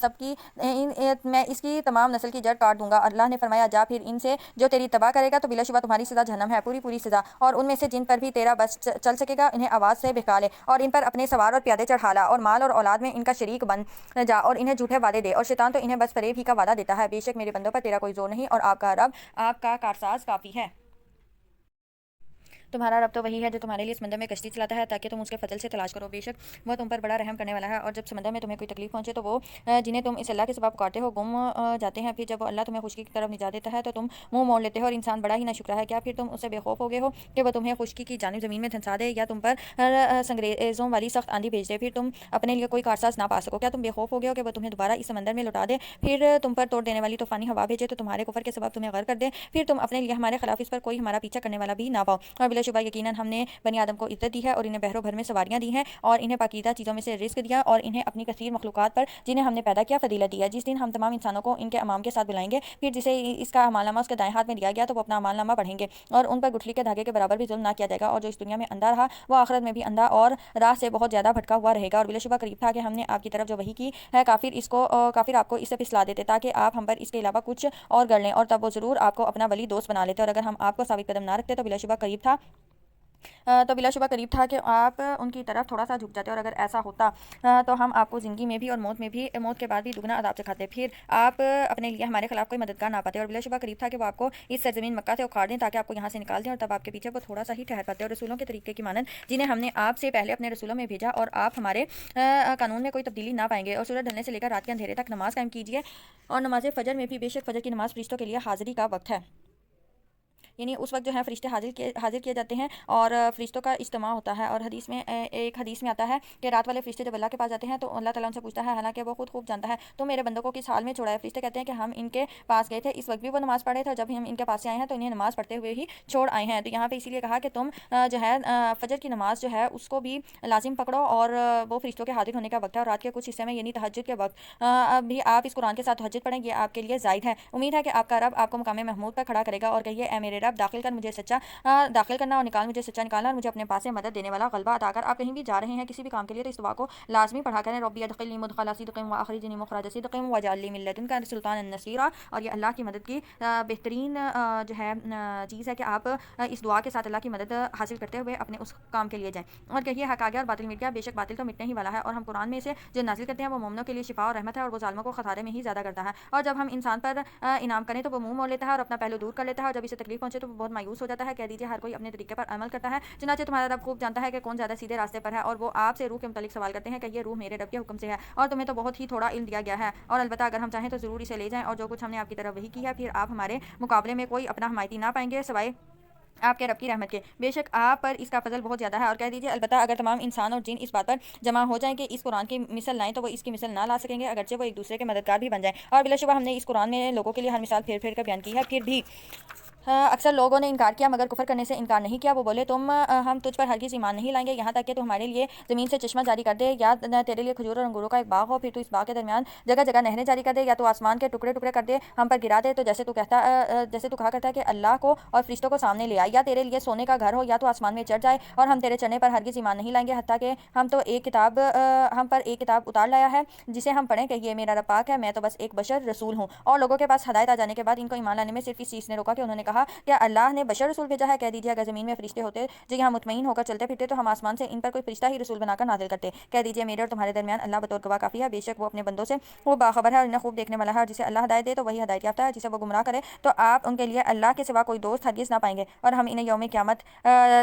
اس کی تمام نسل کی جڑ کاٹ دوں گا۔ اللہ نے فرمایا جا پھر ان سے جو تیری تباہ کرے گا تو بلا شبہ تمہاری سزا جہنم ہے، پوری سزا، اور ان میں سے جن پر بھی تیرا بس چل سکے گا انہیں آواز سے بہکا لے اور ان پر اپنے سوار اور پیادے چڑھا لا، اور مال اور اولاد میں ان کا شریک بن جا اور انہیں جھوٹے وعدے دے، اور شیطان تو انہیں بس فریب ہی کا وعدہ دیتا ہے۔ بے شک میرے بندوں پر تیرا کوئی زور نہیں، اور آپ کا رب آپ کا کارساز کافی ہے۔ تمہارا رب تو وہی ہے جو تمہارے لیے سمندر میں کشتی چلاتا ہے تاکہ تم اس کے فضل سے تلاش کرو، بے شک وہ تم پر بڑا رحم کرنے والا ہے۔ اور جب سمندر میں تمہیں کوئی تکلیف پہنچے تو وہ جنہیں تم اس اللہ کے سوا پکارتے ہو گم جاتے ہیں، پھر جب اللہ تمہیں خشکی کی طرف نجات دیتا ہے تو تم منہ موڑ لیتے ہو، اور انسان بڑا ہی ناشکرا ہے۔ کیا پھر تم اس سے بے خوف ہو گئے ہو کہ وہ تمہیں خشکی کی جانب زمین میں دھنسا دے یا تم پر سنگریزوں والی سخت آندھی بھیج دے، پھر تم اپنے لیے کوئی کارساز نہ پا سکو؟ کیا تم بے خوف ہو گئے ہو کہ وہ تمہیں دوبارہ اس سمندر میں لوٹا دے، پھر تم پر توڑ دینے والی طوفانی ہوا بھیجے تو تمہارے کفر کے سبب تمہیں غرق کر دے، پھر تم اپنے لیے ہمارے خلاف اس پر کوئی ہمارا پیچھا کرنے والا بھی نہ پاؤ؟ اور بلا شبہ یقیناً ہم نے بنی آدم کو عزت دی ہے اور انہیں بحروں بھر میں سواریاں دی ہیں اور انہیں پاکیزہ چیزوں میں سے رزق دیا اور انہیں اپنی کثیر مخلوقات پر جنہیں ہم نے پیدا کیا فضیلت دی ہے۔ جس دن ہم تمام انسانوں کو ان کے امام کے ساتھ بلائیں گے، پھر جسے اس کا اعمال نامہ اس کے دائیں ہاتھ میں دیا گیا تو وہ اپنا اعمال نامہ پڑھیں گے اور ان پر گٹھلی کے دھاگے کے برابر بھی ظلم نہ کیا جائے گا، اور جو اس دنیا میں اندھا رہا وہ آخرت میں بھی اندھا اور راہ سے بہت زیادہ بھٹکا ہوا رہے گا۔ اور بلا شبہ قریب تھا کہ ہم نے آپ کی طرف جو وحی کی ہے کافر آپ کو اس سے پھسلا دیتے تاکہ آپ ہم پر اس کے علاوہ کچھ اور گڑ لیں، اور تب وہ ضرور آپ کو اپنا ولی دوست بنا لیتے، اور اگر ہم آپ کو ثابت قدم نہ رکھتے تو بلا شبہ قریب تھا کہ آپ ان کی طرف تھوڑا سا جھک جاتے، اور اگر ایسا ہوتا تو ہم آپ کو زندگی میں بھی اور موت کے بعد بھی دگنا عذاب سکھاتے، پھر آپ اپنے لیے ہمارے خلاف کوئی مددگار نہ پاتے، اور بلا شبہ قریب تھا کہ وہ آپ کو اس سرزمین مکہ سے اکھاڑ دیں تاکہ آپ کو یہاں سے نکال دیں، اور تب آپ کے پیچھے وہ تھوڑا سا ہی ٹھہر پاتے، اور رسولوں کے طریقے کی مانند جنہیں ہم نے آپ سے پہلے اپنے رسولوں میں بھیجا، اور آپ ہمارے قانون میں کوئی تبدیلی نہ پائیں گے۔ اور سورج ڈھلنے سے لے کر رات کے اندھیرے تک نماز قائم کیجیے، اور نماز فجر میں بھی، بے شک فجر کی نماز فرشتوں کے لیے حاضری کا وقت ہے، یعنی اس وقت جو ہے فرشتے حاضر کیے جاتے ہیں اور فرشتوں کا اجتماع ہوتا ہے۔ اور ایک حدیث میں آتا ہے کہ رات والے فرشتے جب اللہ کے پاس جاتے ہیں تو اللہ تعالیٰ ان سے پوچھتا ہے، حالانکہ وہ خود خوب جانتا ہے تو میرے بندوں کو کس حال میں چھوڑا ہے؟ فرشتے کہتے ہیں کہ ہم ان کے پاس گئے تھے، اس وقت بھی وہ نماز پڑھ رہے تھے، جب ہم ان کے پاس سے آئے ہیں تو انہیں نماز پڑھتے ہوئے ہی چھوڑ آئے ہیں۔ تو یہاں پہ اسی لیے کہا کہ تم جو ہے فجر کی نماز جو ہے اس کو بھی لازم پکڑو، اور وہ فرشتوں کے حاضر ہونے کا وقت ہے، اور رات کے کچھ حصے میں یعنی تہجد کے وقت بھی آپ اس قرآن کے ساتھ تہجد پڑھیں، یہ آپ کے لیے زائد ہے۔ امید ہے کہ آپ کا رب آپ کو مقام محمود پر کھڑا کرے گا، اور کہیے اے میرے رب داخل کر مجھے سچا داخل کرنا اور نکال مجھے سچا نکالنا، اور مجھے اپنے پاس سے مدد دینے والا غلبہ عطا کر۔ آپ کہیں بھی جا رہے ہیں کسی بھی کام کے لیے تو اس دعا کو لازمی پڑھا کریں، ربی ادخلنی مدخل صدق واخرجنی مخرج صدق واجعل لی من لدنک سلطانا نصیرا۔ اور یہ اللہ کی مدد کی بہترین جو ہے چیز ہے کہ آپ اس دعا کے ساتھ اللہ کی مدد حاصل کرتے ہوئے اپنے اس کام کے لیے جائیں، اور کہیے حق آ گیا اور باطل مٹ گیا، بے شک باطل تو مٹنے ہی والا ہے، اور ہم قرآن میں سے جو نازل کرتے ہیں وہ مومنوں کے لیے شفا اور رحمت ہے، اور وہ ظالموں کو خسارے میں ہی زیادہ کرتا ہے۔ اور جب ہم انسان پر انعام کریں تو وہ منہ موڑ لیتا ہے اور اپنا پہلو دور کر لیتا ہے، اور جب اسے تکلیف پہنچے تو وہ بہت مایوس ہو جاتا ہے۔ کہہ دیجیے ہر کوئی اپنے طریقے پر عمل کرتا ہے، چنانچہ تمہارا رب خوب جانتا ہے کہ کون زیادہ سیدھے راستے پر ہے۔ اور وہ آپ سے روح کے متعلق سوال کرتے ہیں کہ یہ روح میرے رب کے حکم سے ہے، اور تمہیں تو بہت ہی تھوڑا علم دیا گیا ہے، اور البتہ اگر ہم چاہیں تو ضرور اسے لے جائیں، اور جو کچھ ہم نے آپ کی طرف وحی کی ہے پھر آپ ہمارے مقابلے میں کوئی اپنا حمایتی نہ پائیں گے سوائے آپ کے رب کی رحمت کے، بے شک آپ پر اس کا فضل بہت زیادہ ہے۔ اور کہہ دیجیے البتہ اگر تمام انسان اور جن اس بات پر جمع ہو جائیں کہ اس قرآن کی مثل لائیں تو وہ اس کی مثل نہ لا سکیں گے، اگرچہ وہ ایک دوسرے کے مددگار بھی بن جائیں۔ اور بلا شبہ ہم نے اس قرآن میں لوگوں کے لیے ہر مثال پھیر پھیر کر بیان کی ہے، پھر بھی اکثر لوگوں نے انکار کیا مگر کفر کرنے سے انکار نہیں کیا۔ وہ بولے ہم تجھ پر ہرگز ایمان نہیں لائیں گے یہاں تک کہ تو ہمارے لیے زمین سے چشمہ جاری کر دے، یا تیرے لیے کھجور اور انگوروں کا ایک باغ ہو، پھر تو اس باغ کے درمیان جگہ جگہ نہریں جاری کر دے، یا تو آسمان کے ٹکڑے ٹکڑے کر دے ہم پر گرا دے، تو جیسے تو کہا کرتا ہے کہ اللہ کو اور فرشتوں کو سامنے لے آئے، یا تیرے لیے سونے کا گھر ہو، یا تو آسمان میں چڑھ جائے، اور ہم تیرے چڑھنے پر ہرگز ایمان نہیں لائیں گے حتیٰ کہ ہم پر ایک کتاب اتار لایا ہے جسے ہم پڑھیں کہ یہ میرا رب پاک ہے، میں تو بس ایک بشر رسول ہوں۔ اور لوگوں کے پاس ہدایت آ جانے کے بعد ان کو ایمان لانے میں صرف اس چیز نے روکا کہ انہوں نے کہا کہ اللہ نے بشر رسول بھیجا ہے۔ کہہ دیجیے اگر زمین میں فرشتے ہوتے جو یہاں مطمئن ہو کر چلتے پھرتے تو ہم آسمان سے ان پر کوئی فرشتہ ہی رسول بنا کر نازل کرتے۔ کہہ دیجیے میرے اور تمہارے درمیان اللہ بطور گواہ کافی ہے، بے شک وہ اپنے بندوں سے وہ باخبر ہے اور انہیں خوب دیکھنے والا ہے، اور جسے اللہ ہدایت دے تو وہی ہدایت یافتہ ہے، جسے وہ گمراہ کرے تو آپ ان کے لیے اللہ کے سوا کوئی دوست ہرگز نہ پائیں گے۔ اور ہم انہیں یوم قیامت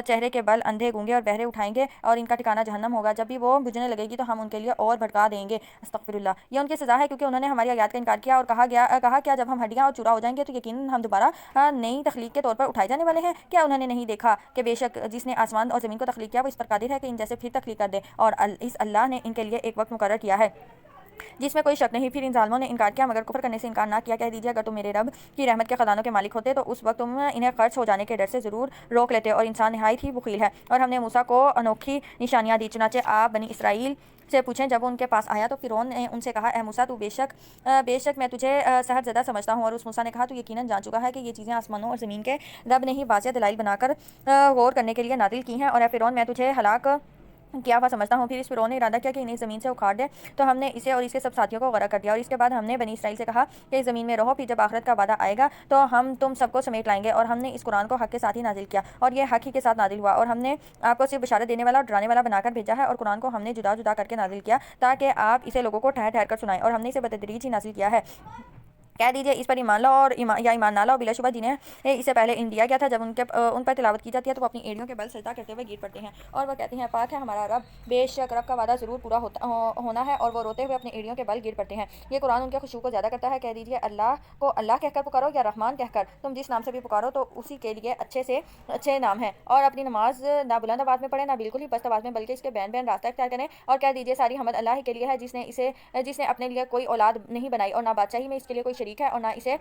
چہرے کے بل اندھے گونگے اور بہرے اٹھائیں گے، اور ان کا ٹھکانہ جہنم ہوگا، جب بھی وہ بجھنے لگے گی تو ہم ان کے لیے اور بھڑکا دیں گے۔ استغفر اللہ۔ یہ ان کی سزا ہے کیونکہ انہوں نے ہماری آیات کا انکار کیا، اور کہا کیا جب ہم ہڈیاں اور چورا ہو جائیں گے تو یقیناً ہم دوبارہ نئی تخلیق کے طور پر اٹھائے جانے والے ہیں؟ کیا انہوں نے نہیں دیکھا کہ بے شک جس نے آسمان اور زمین کو تخلیق کیا وہ اس پر قادر ہے کہ ان جیسے پھر تخلیق کر دے، اور اس اللہ نے ان کے لیے ایک وقت مقرر کیا ہے جس میں کوئی شک نہیں۔ پھر ان ظالموں نے انکار کیا مگر کفر کرنے سے انکار نہ کیا۔ کہہ دیجیے اگر تم میرے رب کی رحمت کے خزانوں کے مالک ہوتے تو اس وقت تم انہیں خرچ ہو جانے کے ڈر سے ضرور روک لیتے، اور انسان نہایت ہی بخیل ہے۔ اور ہم نے موسیٰ کو انوکھی نشانیاں دی، چنانچہ آپ بنی اسرائیل سے پوچھیں جب وہ ان کے پاس آیا تو فرعون نے ان سے کہا اے موسیٰ تو بے شک میں تجھے سحر زدہ سمجھتا ہوں۔ اور اس موسیٰ نے کہا تو یقیناً جان چکا ہے کہ یہ چیزیں آسمانوں اور زمین کے رب نے ہی واضح دلائل بنا کر غور کرنے کے لیے نازل کی ہیں، اور اے فرعون میں تجھے ہلاک کیا ہوا سمجھتا ہوں۔ پھر اس فرعون نے ارادہ کیا کہ انہیں زمین سے اکھاڑ دے، تو ہم نے اسے اور اس کے سب ساتھیوں کو غرق کر دیا۔ اور اس کے بعد ہم نے بنی اسرائیل سے کہا کہ اس زمین میں رہو، پھر جب آخرت کا وعدہ آئے گا تو ہم تم سب کو سمیٹ لائیں گے۔ اور ہم نے اس قرآن کو حق کے ساتھ ہی نازل کیا، اور یہ حق ہی کے ساتھ نازل ہوا، اور ہم نے آپ کو صرف بشارت دینے والا اور ڈرانے والا بنا کر بھیجا ہے، اور قرآن کو ہم نے جدا جدا کر کے نازل کیا تاکہ آپ اسے لوگوں کو ٹھہر ٹھہر کر سنائیں، اور ہم نے اسے بتدریج ہی نازل کیا ہے۔ کہہ دیجیے اس پر ایمان لاؤ اور یا ایمان نہ لاؤ، بلا شبہ جنہیں اسے پہلے علم دیا گیا تھا جب ان پر تلاوت کی جاتی ہے تو وہ اپنی ایڑیوں کے بل سجدہ کرتے ہوئے گر پڑتے ہیں، اور وہ کہتے ہیں پاک ہے ہمارا رب، بے شک رب کا وعدہ ضرور پورا ہونا ہے، اور وہ روتے ہوئے اپنی ایڑیوں کے بل گر پڑتے ہیں۔ یہ قرآن ان کے خشوع کو زیادہ کرتا ہے۔ کہہ دیجیے اللہ کو اللہ کہہ کر پکارو یا رحمان کہہ کر، تم جس نام سے بھی پکارو تو اسی کے لیے اچھے سے اچھے نام ہیں، اور اپنی نماز نہ بلند آواز میں پڑھیں نہ بالکل ہی پست آواز میں، بلکہ اس کے بین بین راستہ اختیار کریں، اور کہہ دیجیے ساری حمد اللہ ہی کے لیے ہے جس نے اپنے لیے کوئی اولاد نہیں بنائی، اور نہ بادشاہی میں اس کے لیے کوئی شریک ہے، اور نہ اسے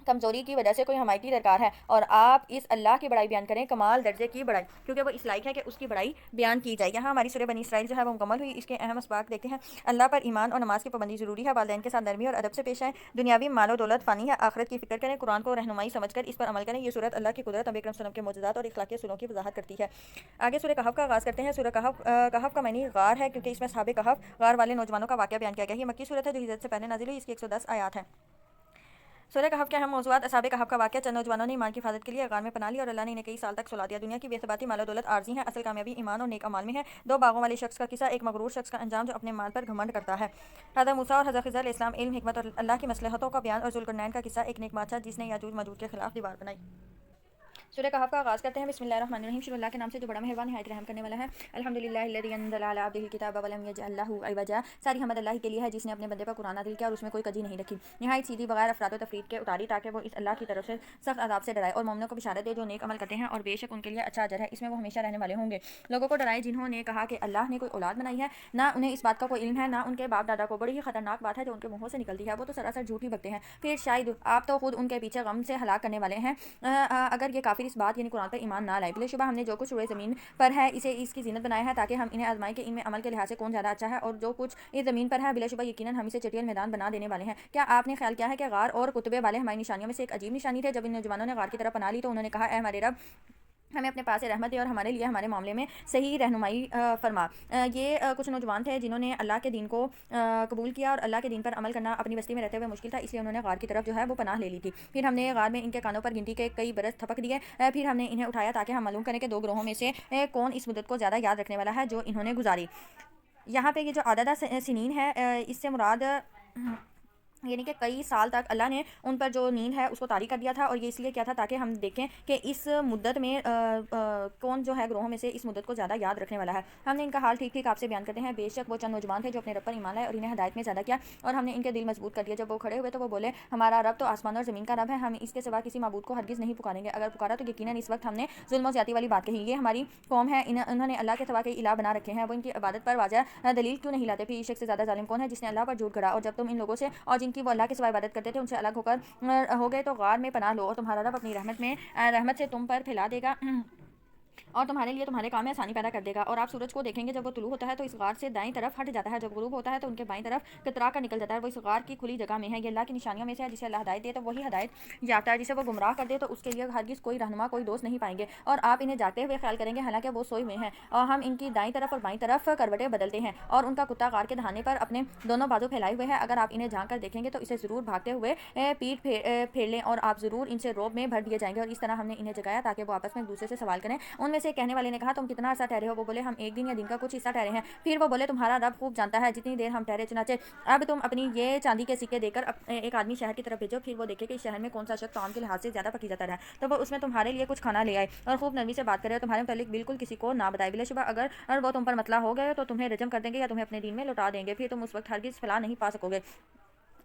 کمزوری کی وجہ سے کوئی حمایتی درکار ہے، اور آپ اس اللہ کی بڑائی بیان کریں، کمال درجے کی بڑائی، کیونکہ وہ اس لائق ہے کہ اس کی بڑائی بیان کی جائے۔ یہاں ہماری سورہ بنی اسرائیل جو ہے وہ مکمل ہوئی۔ اس کے اہم اسباق دیکھتے ہیں۔ اللہ پر ایمان اور نماز کی پابندی ضروری ہے، والدین کے ساتھ نرمی اور ادب سے پیش آئیں، دنیاوی مال و دولت فانی ہے، آخرت کی فکر کریں، قرآن کو رہنمائی سمجھ کر اس پر عمل کریں۔ یہ صورت اللہ کی قدرت، نبی اکرم صلی اللہ علیہ وسلم کے معجزات اور اخلاقی اصولوں کی وضاحت کرتی ہے۔ آگے سورہ کہف کا آغاز کرتے ہیں۔ سورہ کہف کا معنی غار ہے، کیونکہ اس میں اصحاب کہف غار والے نوجوانوں کا واقعہ بیان کیا گیا ہے۔ یہ مکی صورت ہے جو ہجرت سے پہلے نازل ہوئی، اس کی 110 آیات ہیں۔ سورہ کہف کے اہم موضوعات: اصحاب کہف کا واقعہ، چند نوجوانوں نے ایمان کی حفاظت کے لیے غار میں پناہ لی اور اللہ نے انہیں کئی سال تک سلا دیا۔ دنیا کی بے ثباتی مال و دولت عارضی ہیں، اصل کامیابی ایمان اور نیک اعمال میں ہے۔ دو باغوں والے شخص کا قصہ، ایک مغرور شخص کا انجام جو اپنے مال پر گھمنڈ کرتا ہے۔ حضرت موسیٰ اور حضرت خضر علیہ السلام، علم، حکمت اور اللہ کی مصلحتوں کا بیان، اور ذوالقرنین کا قصہ، ایک نیک بادشاہ جس نے یاجوج ماجوج کے خلاف دیوار بنائی۔ سورہ کہف کا آغاز کرتے ہیں۔ بسم اللہ الرحمن الرحیم، شروع اللہ کے نام سے جو بڑا مہربان نہایت رحم کرنے والا ہے۔ الحمدللہ الذی انزل علی عبدہ الکتاب ولم یجعل لہ عوجا، ساری حمد اللہ کے لیے ہے جس نے اپنے بندے پر قرآن نازل کیا اور اس میں کوئی کجی نہیں رکھی، نہایت سیدھی بغیر افراد و تفرید کے اتاری تاکہ وہ اس اللہ کی طرف سے سخت عذاب سے ڈرائے، اور مومنوں کو بشارت دے جو نیک عمل کرتے ہیں، اور بے شک ان کے لیے اچھا اجر ہے، اس میں وہ ہمیشہ رہنے والے ہوں گے۔ لوگوں کو ڈرائے جنہوں نے کہا کہ اللہ نے کوئی اولاد بنائی ہے، نہ انہیں اس بات کا کوئی علم ہے نہ ان کے باپ دادا کو، بڑی ہی خطرناک بات ہے جو ان کے منہوں سے نکلتی ہے، وہ تو سراسر جھوٹ ہی بکتے ہیں۔ پھر شاید آپ تو خود ان کے پیچھے غم سے ہلاک کرنے والے ہیں اگر یہ کافر اس بات یعنی قرآن پر ایمان نہ لائے۔ بلا شبہ ہم نے جو کچھ روئے زمین پر ہے اسے اس کی زینت بنایا ہے تاکہ ہم انہیں آزمائیں کہ ان میں عمل کے لحاظ سے کون زیادہ اچھا ہے، اور جو کچھ اس زمین پر ہے بلا شبہ یقیناً ہم اسے چٹیل میدان بنا دینے والے ہیں۔ کیا آپ نے خیال کیا ہے کہ غار اور کتبے والے ہماری نشانیوں میں سے ایک عجیب نشانی تھے؟ جب ان نوجوانوں نے غار کی طرف پناہ لی تو انہوں نے کہا اے ہمارے رب، ہمیں اپنے پاس سے رحمت دے اور ہمارے لیے ہمارے معاملے میں صحیح رہنمائی فرما۔ یہ کچھ نوجوان تھے جنہوں نے اللہ کے دین کو قبول کیا، اور اللہ کے دین پر عمل کرنا اپنی بستی میں رہتے ہوئے مشکل تھا، اس لیے انہوں نے غار کی طرف جو ہے وہ پناہ لے لی تھی۔ پھر ہم نے غار میں ان کے کانوں پر گنتی کے کئی برس تھپک دیے، پھر ہم نے انہیں اٹھایا تاکہ ہم معلوم کریں کہ دو گروہوں میں سے کون اس مدت کو زیادہ یاد رکھنے والا ہے جو انہوں نے گزاری۔ یہاں پہ یہ جو عددہ سنین ہے اس سے مراد یعنی کہ کئی سال تک اللہ نے ان پر جو نیند ہے اس کو طاری کر دیا تھا، اور یہ اس لیے کیا تھا تاکہ ہم دیکھیں کہ اس مدت میں کون جو ہے گروہوں میں سے اس مدت کو زیادہ یاد رکھنے والا ہے۔ ہم نے ان کا حال ٹھیک ٹھیک آپ سے بیان کرتے ہیں۔ بے شک وہ چند نوجوان تھے جو اپنے رب پر ایمان لائے اور انہیں ہدایت میں زیادہ کیا، اور ہم نے ان کے دل مضبوط کر دیا۔ جب وہ کھڑے ہوئے تو وہ بولے ہمارا رب تو آسمان اور زمین کا رب ہے، ہم اس کے سوا کسی معبود کو ہرگز نہیں پکاریں گے، اگر پکارا تو یقیناً اس وقت ہم نے ظلم و زیادتی والی بات کہی۔ یہ ہماری قوم ہے، انہوں نے اللہ کے سوا کئی الہ بنا رکھے ہیں، وہ ان کی عبادت پر واضح دلیل کیوں نہیں لاتے؟ پھر اس شخص سے زیادہ ظالم کون ہے جس نے اللہ پر جھوٹ گھڑا؟ اور جب تم ان لوگوں سے اور جن کی وہ اللہ کے سوا عبادت کرتے تھے ان سے الگ ہو گئے تو غار میں پناہ لو، اور تمہارا رب اپنی رحمت سے تم پر پھیلا دے گا اور تمہارے لیے تمہارے کام میں آسانی پیدا کر دے گا۔ اور آپ سورج کو دیکھیں گے جب وہ طلوع ہوتا ہے تو اس غار سے دائیں طرف ہٹ جاتا ہے، جب غروب ہوتا ہے تو ان کے بائیں طرف کترا کر نکل جاتا ہے، وہ اس غار کی کھلی جگہ میں ہے۔ یہ اللہ کی نشانیوں میں سے ہے، جسے اللہ ہدایت دے تو وہی ہدایت یافتہ ہے، جسے وہ گمراہ کر دے تو اس کے لیے ہرگز کوئی رہنما کوئی دوست نہیں پائیں گے، اور آپ انہیں جاگتے ہوئے خیال کریں گے حالانکہ وہ سوئے ہوئے ہیں، اور ہم ان کی دائیں طرف اور بائیں طرف کروٹیں بدلتے ہیں، اور ان کا کتا غار کے دہانے پر اپنے دونوں بازو پھیلائے ہوئے ہے۔ اگر آپ انہیں جھانک کر دیکھیں گے تو اسے ضرور بھاگتے ہوئے پیٹ پھیر لیں، اور آپ ضرور ان سے روب میں بھر دیے جائیں گے۔ اور اس طرح ہم نے انہیں جگایا تاکہ وہ آپس میں ایک دوسرے سے سوال کریں۔ ان میں سے کہنے والے نے کہا تم کتنا عرصہ ٹھہرے ہو؟ وہ بولے ہم ایک دن یا دن کا کچھ حصہ ٹھہرے ہیں۔ پھر وہ بولے تمہارا رب خوب جانتا ہے جتنی دیر ہم ٹھہرے، چنانچہ اب تم اپنی یہ چاندی کے سکے دے کر ایک آدمی شہر کی طرف بھیجو، پھر وہ دیکھے کہ اس شہر میں کون سا شخص طعام کے لحاظ سے زیادہ پکیزہ تر ہے، تو وہ اس میں تمہارے لیے کچھ کھانا لے آئے، اور خوب نرمی سے بات کرے اور تمہارے متعلق بالکل کسی کو نہ بتائے۔ بلا شبہ اگر وہ تم پر مطلع ہو گئے تو تمہیں رجم کر دیں گے یا تمہیں اپنے دین میں لوٹا دیں گے، پھر تم اس وقت ہرگز فلاح نہیں پا سکو گے۔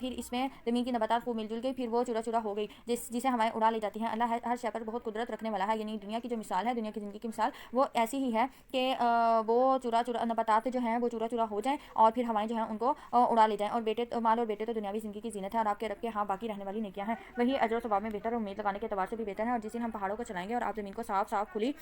پھر اس میں زمین کی نباتات خوب مل جل گئی، پھر وہ چورا چورا ہو گئی جسے ہوائیں اڑا لے جاتی ہیں۔ اللہ ہر شے پر بہت قدرت رکھنے والا ہے، یعنی دنیا کی جو مثال ہے، دنیا کی زندگی کی مثال وہ ایسی ہی ہے کہ وہ چورا چورا نباتات جو ہیں وہ چورا چورا ہو جائیں اور پھر ہوائیں جو ہیں ان کو اڑا لے جائیں۔ اور مال اور بیٹے تو دنیاوی زندگی کی زینت ہے، اور آپ کے رب کے ہاں باقی رہنے والی نیکیاں ہیں، وہی اجر و ثواب میں بہتر اور امید لگانے کے اعتبار سے بھی بہتر ہے۔ اور جس دن ہم پہاڑوں کو چلائیں گے اور آپ زمین کو صاف صاف کھلی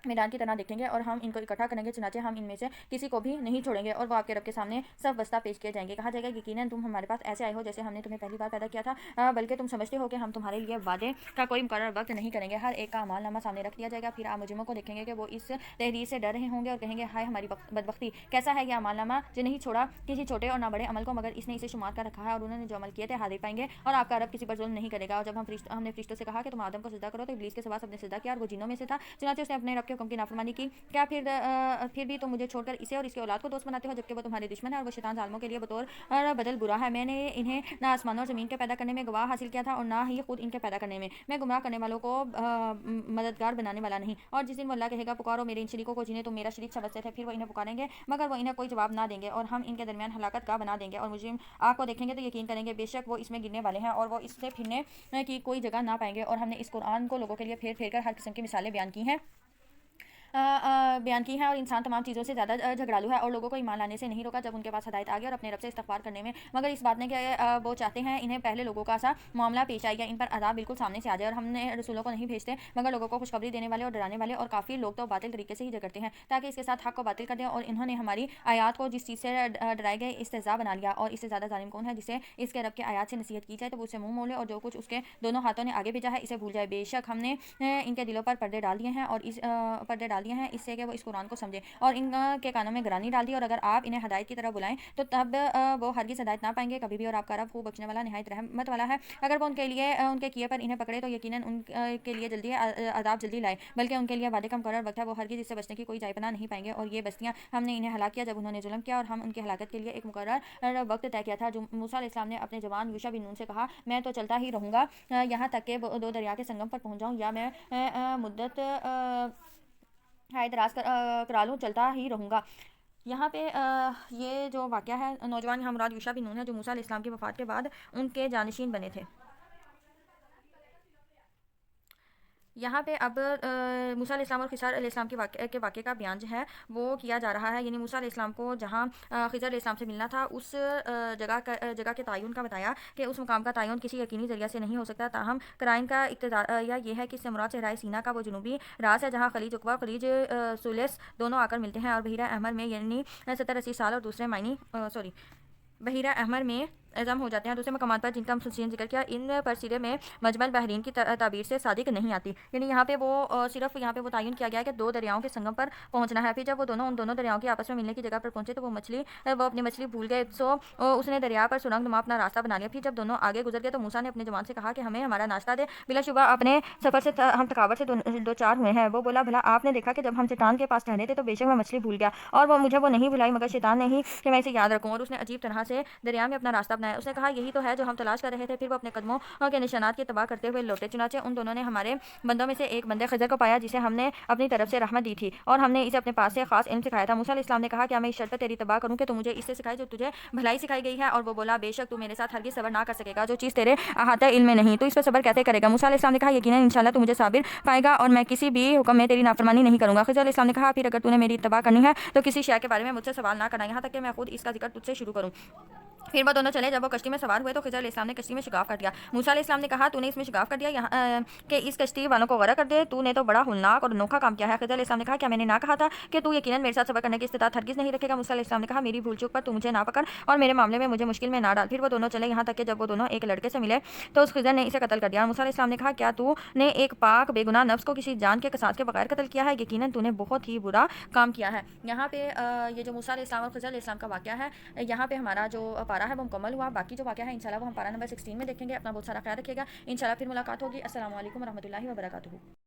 میدان کی طرح دیکھیں گے اور ہم ان کو اکٹھا کریں گے، چنانچہ ہم ان میں سے کسی کو بھی نہیں چھوڑیں گے اور وہ آپ کے رب کے سامنے سب بستہ پیش کیے جائیں گے۔ کہا جائے گا یقیناً تم ہمارے پاس ایسے آئے ہو جیسے ہم نے تمہیں پہلی بار پیدا کیا تھا، بلکہ تم سمجھتے ہو کہ ہم تمہارے لیے وعدے کا کوئی مقرر وقت نہیں کریں گے۔ ہر ایک کا اعمال نامہ سامنے رکھ دیا جائے گا، پھر آپ مجرموں کو دیکھیں گے کہ وہ اس تحریر سے ڈر رہے ہوں گے اور کہیں گے ہائے ہماری بدبختی، کیسا ہے یہ اعمال نامہ جو نہیں چھوڑا کسی چھوٹے اور نہ بڑے عمل کو، مگر اس نے اسے شمار کر رکھا ہے اور انہوں نے جو عمل کیے تھے حاضر پائیں گے، اور آپ کا رب کسی پر ظلم نہیں کرے گا۔ اور جب ہم نے فرشتوں سے کہا کہ تم آدم کو سجدہ کرو تو ابلیس کے سوا سب نے سجدہ کیا اور وہ جنوں میں سے تھا، چنانچہ اس نے اپنے رب کے حکم کی نافرمانی کی۔ کیا پھر بھی تم مجھے چھوڑ کر اسے اور اس کی اولاد کو دوست بناتے ہو، جبکہ وہ تمہارے دشمن ہے اور وہ شیطان ظالموں کے لیے بطور بدل برا ہے۔ میں نے انہیں نہ آسمانوں اور زمین کے پیدا کرنے میں گواہ حاصل کیا تھا اور نہ ہی خود ان کے پیدا کرنے میں، میں گمراہ کرنے والوں کو مددگار بنانے والا نہیں۔ اور جس دن وہ اللہ کہے گا پکارو میرے ان شریکوں کو جنہیں تم میرا شریک سمجھتے تھے، پھر وہ انہیں پکاریں گے مگر وہ انہیں کوئی جواب نہ دیں گے اور ہم ان کے درمیان ہلاکت گاہ بنا دیں گے۔ اور مجرم آگ کو دیکھیں گے تو یقین کریں گے بے شک وہ اس میں گرنے والے ہیں اور وہ اس سے پھرنے کی کوئی جگہ نہ پائیں گے۔ اور ہم نے اس قرآن کو لوگوں کے لیے پھیر پھیر کر ہر قسم کی مثالیں بیان کی ہیں اور انسان تمام چیزوں سے زیادہ جھگڑالو ہے اور لوگوں کو ایمان لانے سے نہیں روکا جب ان کے پاس ہدایت آ گئی اور اپنے رب سے استغفار کرنے میں، مگر اس بات نے کہ وہ چاہتے ہیں انہیں پہلے لوگوں کا سا معاملہ پیش آئے گا، ان پر عذاب بالکل سامنے سے آ جائے۔ اور ہم نے رسولوں کو نہیں بھیجتے مگر لوگوں کو خوشخبری دینے والے اور ڈرانے والے، اور کافی لوگ تو باطل طریقے سے ہی جھگڑتے ہیں تاکہ اس کے ساتھ حق کو باطل کر دیں، اور انہوں نے ہماری آیات کو جس چیز سے ڈرائے گئے استہزاء بنا لیا۔ اور اس سے زیادہ ظالم کون ہے جسے اس کے رب کے آیات سے نصیحت کی جائے تو وہ اسے منہ مولے اور جو کچھ اس کے دونوں ہاتھوں نے آگے بھیجا ہے اسے بھول جائے۔ بے شک ہم نے ان کے دلوں پر پردے ڈال دیے ہیں اور اس سے کہ وہ اس قرآن کو سمجھے، اور ان کے کانوں میں گرانی ڈال دی، اور اگر آپ انہیں ہدایت کی طرف بلائیں تو تب وہ ہرگز ہدایت نہ پائیں گے کبھی بھی۔ اور آپ کا رب خوب بخشنے والا نہایت رحمت والا ہے۔ اگر وہ ان کے کیے پر انہیں پکڑے تو یقیناً ان کے لیے عذاب جلدی لائے، بلکہ ان کے لیے وعدے کا مقرر وقت ہے، وہ ہرگز اس سے بچنے کی کوئی جائے پناہ نہیں پائیں گے۔ اور یہ بستیاں ہم نے انہیں ہلاک کیا جب انہوں نے ظلم کیا، اور ہم ان کی ہلاکت کے لیے ایک مقرر وقت طے کیا تھا۔ جو موسیٰ علیہ السلام نے اپنے جوان یوشع بن نون سے کہا میں تو چلتا ہی رہوں گا یہاں تک کہ دو دریا کے سنگم پر پہنچ جاؤں، یا میں مدت دراز کرا لوں، چلتا ہی رہوں گا۔ یہاں پہ یہ جو واقعہ ہے، نوجوان یہاں مراد یوشع بن نون ہے جو موسیٰ علیہ السلام کی وفات کے بعد ان کے جانشین بنے تھے۔ یہاں پہ اب موسیٰ علیہ السلام اور خضر علیہ السلام کے واقعے کا بیان جو ہے وہ کیا جا رہا ہے، یعنی موسیٰ علیہ السلام کو جہاں خضر علیہ السلام سے ملنا تھا اس جگہ کے تعین کا بتایا کہ اس مقام کا تعین کسی یقینی ذریعہ سے نہیں ہو سکتا، تاہم قرائن کا اقتضا یہ ہے کہ اس سے مراد صحرائے سینا کا وہ جنوبی راس ہے جہاں خلیج عقبہ اور خلیج سویلس دونوں آ کر ملتے ہیں، اور بحیرہ احمر میں یعنی 70-80 سال اور دوسرے بحیرہ احمر میں اعظم ہو جاتے ہیں۔ دوسرے مقامات پر جن کا مفسرین ذکر کیا ان پر سرے میں مجمل بحرین کی تعبیر سے صادق نہیں آتی، یعنی یہاں پہ وہ تعین کیا گیا ہے کہ دو دریاؤں کے سنگم پر پہنچنا ہے۔ پھر جب وہ ان دونوں دریاؤں کے آپس میں ملنے کی جگہ پر پہنچے تو وہ اپنی مچھلی بھول گئے، اس نے دریا پر سرنگ نما اپنا راستہ بنا لیا۔ پھر جب دونوں آگے گزر گئے تو موسیٰ نے اپنے جوان سے کہا کہ ہمیں ہمارا ناشتہ دے، بلا شبہ اپنے سفر سے ہم تھکاوٹ سے دو چار ہوئے ہیں۔ وہ بولا بھلا آپ نے دیکھا کہ جب ہم شیطان کے پاس ٹھہرے تھے تو بے شک میں مچھلی بھول گیا، اور وہ مجھے نہیں بھلائی مگر شیطان نے ہی کہ میں اسے یاد رکھوں، اور اس نے عجیب طرح سے دریا میں اپنا راستہ بنایا۔ اس نے کہا یہی تو ہے جو ہم تلاش کر رہے تھے۔ پھر وہ اپنے قدموں کے نشانات کی اتباع کرتے ہوئے لوٹے، چنانچہ ان دونوں نے ہمارے بندوں میں سے ایک بندے خضر کو پایا جسے ہم نے اپنی طرف سے رحمت دی تھی، اور ہم نے اسے اپنے پاس سے خاص علم سکھایا تھا۔ موسیٰ علیہ السلام نے کہا کیا میں اس شرط پر تیری اتباع کروں کہ تو مجھے اس سے سکھائے جو تجھے بھلائی سکھائی گئی ہے، اور وہ بولا بے شک تو میرے ساتھ ہرگز صبر نہ کر سکے گا جو چیز تیرے احاطہ علم میں نہیں، تو اس پر صبر کیسے کرے گا؟ موسیٰ علیہ السلام نے کہا یقیناً انشاءاللہ تو مجھے صابر پائے گا اور میں کسی بھی حکم میں تیری نافرمانی نہیں کروں گا۔ خضر علیہ السلام نے کہا پھر اگر تو نے میری اتباع کرنی ہے تو کسی شے کے بارے میں مجھ سے سوال نہ کرنا یہاں تک کہ میں خود اس کا ذکر تجھ سے شروع کروں۔ پھر وہ دونوں چلے، جب وہ کشتی میں سوار ہوئے تو خضر علیہ السلام نے کشتی میں شگاف کر دیا۔ موسیٰ علیہ السلام نے کہا تو نے اس میں شگاف کر دیا کہ اس کشتی والوں کو غرق کر دے، تو نے تو بڑا ہولناک اور انوکھا کام کیا ہے۔ خضر علیہ السلام نے کہا کیا میں نے نہ کہا تھا کہ تو یقیناً میرے ساتھ صبر کرنے کی استطاعت ہرگز نہیں رکھے گا؟ موسیٰ علیہ السلام نے کہا میری بھول چوک پر تو مجھے نہ پکڑ اور میرے معاملے میں مجھے مشکل میں نہ ڈال۔ پھر وہ دونوں چلے یہاں تک کہ جب وہ دونوں ایک لڑکے سے ملے تو اس خضر نے اسے قتل کر دیا۔ موسیٰ علیہ السلام نے کہا کیا تو نے ایک پاک بے گناہ نفس کو کسی جان کے قصاص کے بغیر قتل کیا ہے؟ یقیناً تو نے بہت ہی برا کام کیا ہے۔ یہاں پہ یہ جو موسیٰ علیہ السلام اور خضر علیہ السلام کا واقعہ ہے، یہاں پہ ہمارا جو پارا ہے وہ مکمل ہوا۔ باقی جو واقعہ ہے انشاءاللہ وہ ہم پارا نمبر 16 میں دیکھیں گے۔ اپنا بہت سارا خیال رکھیے گا، انشاءاللہ پھر ملاقات ہوگی۔ السلام علیکم ورحمۃ اللہ وبرکاتہ۔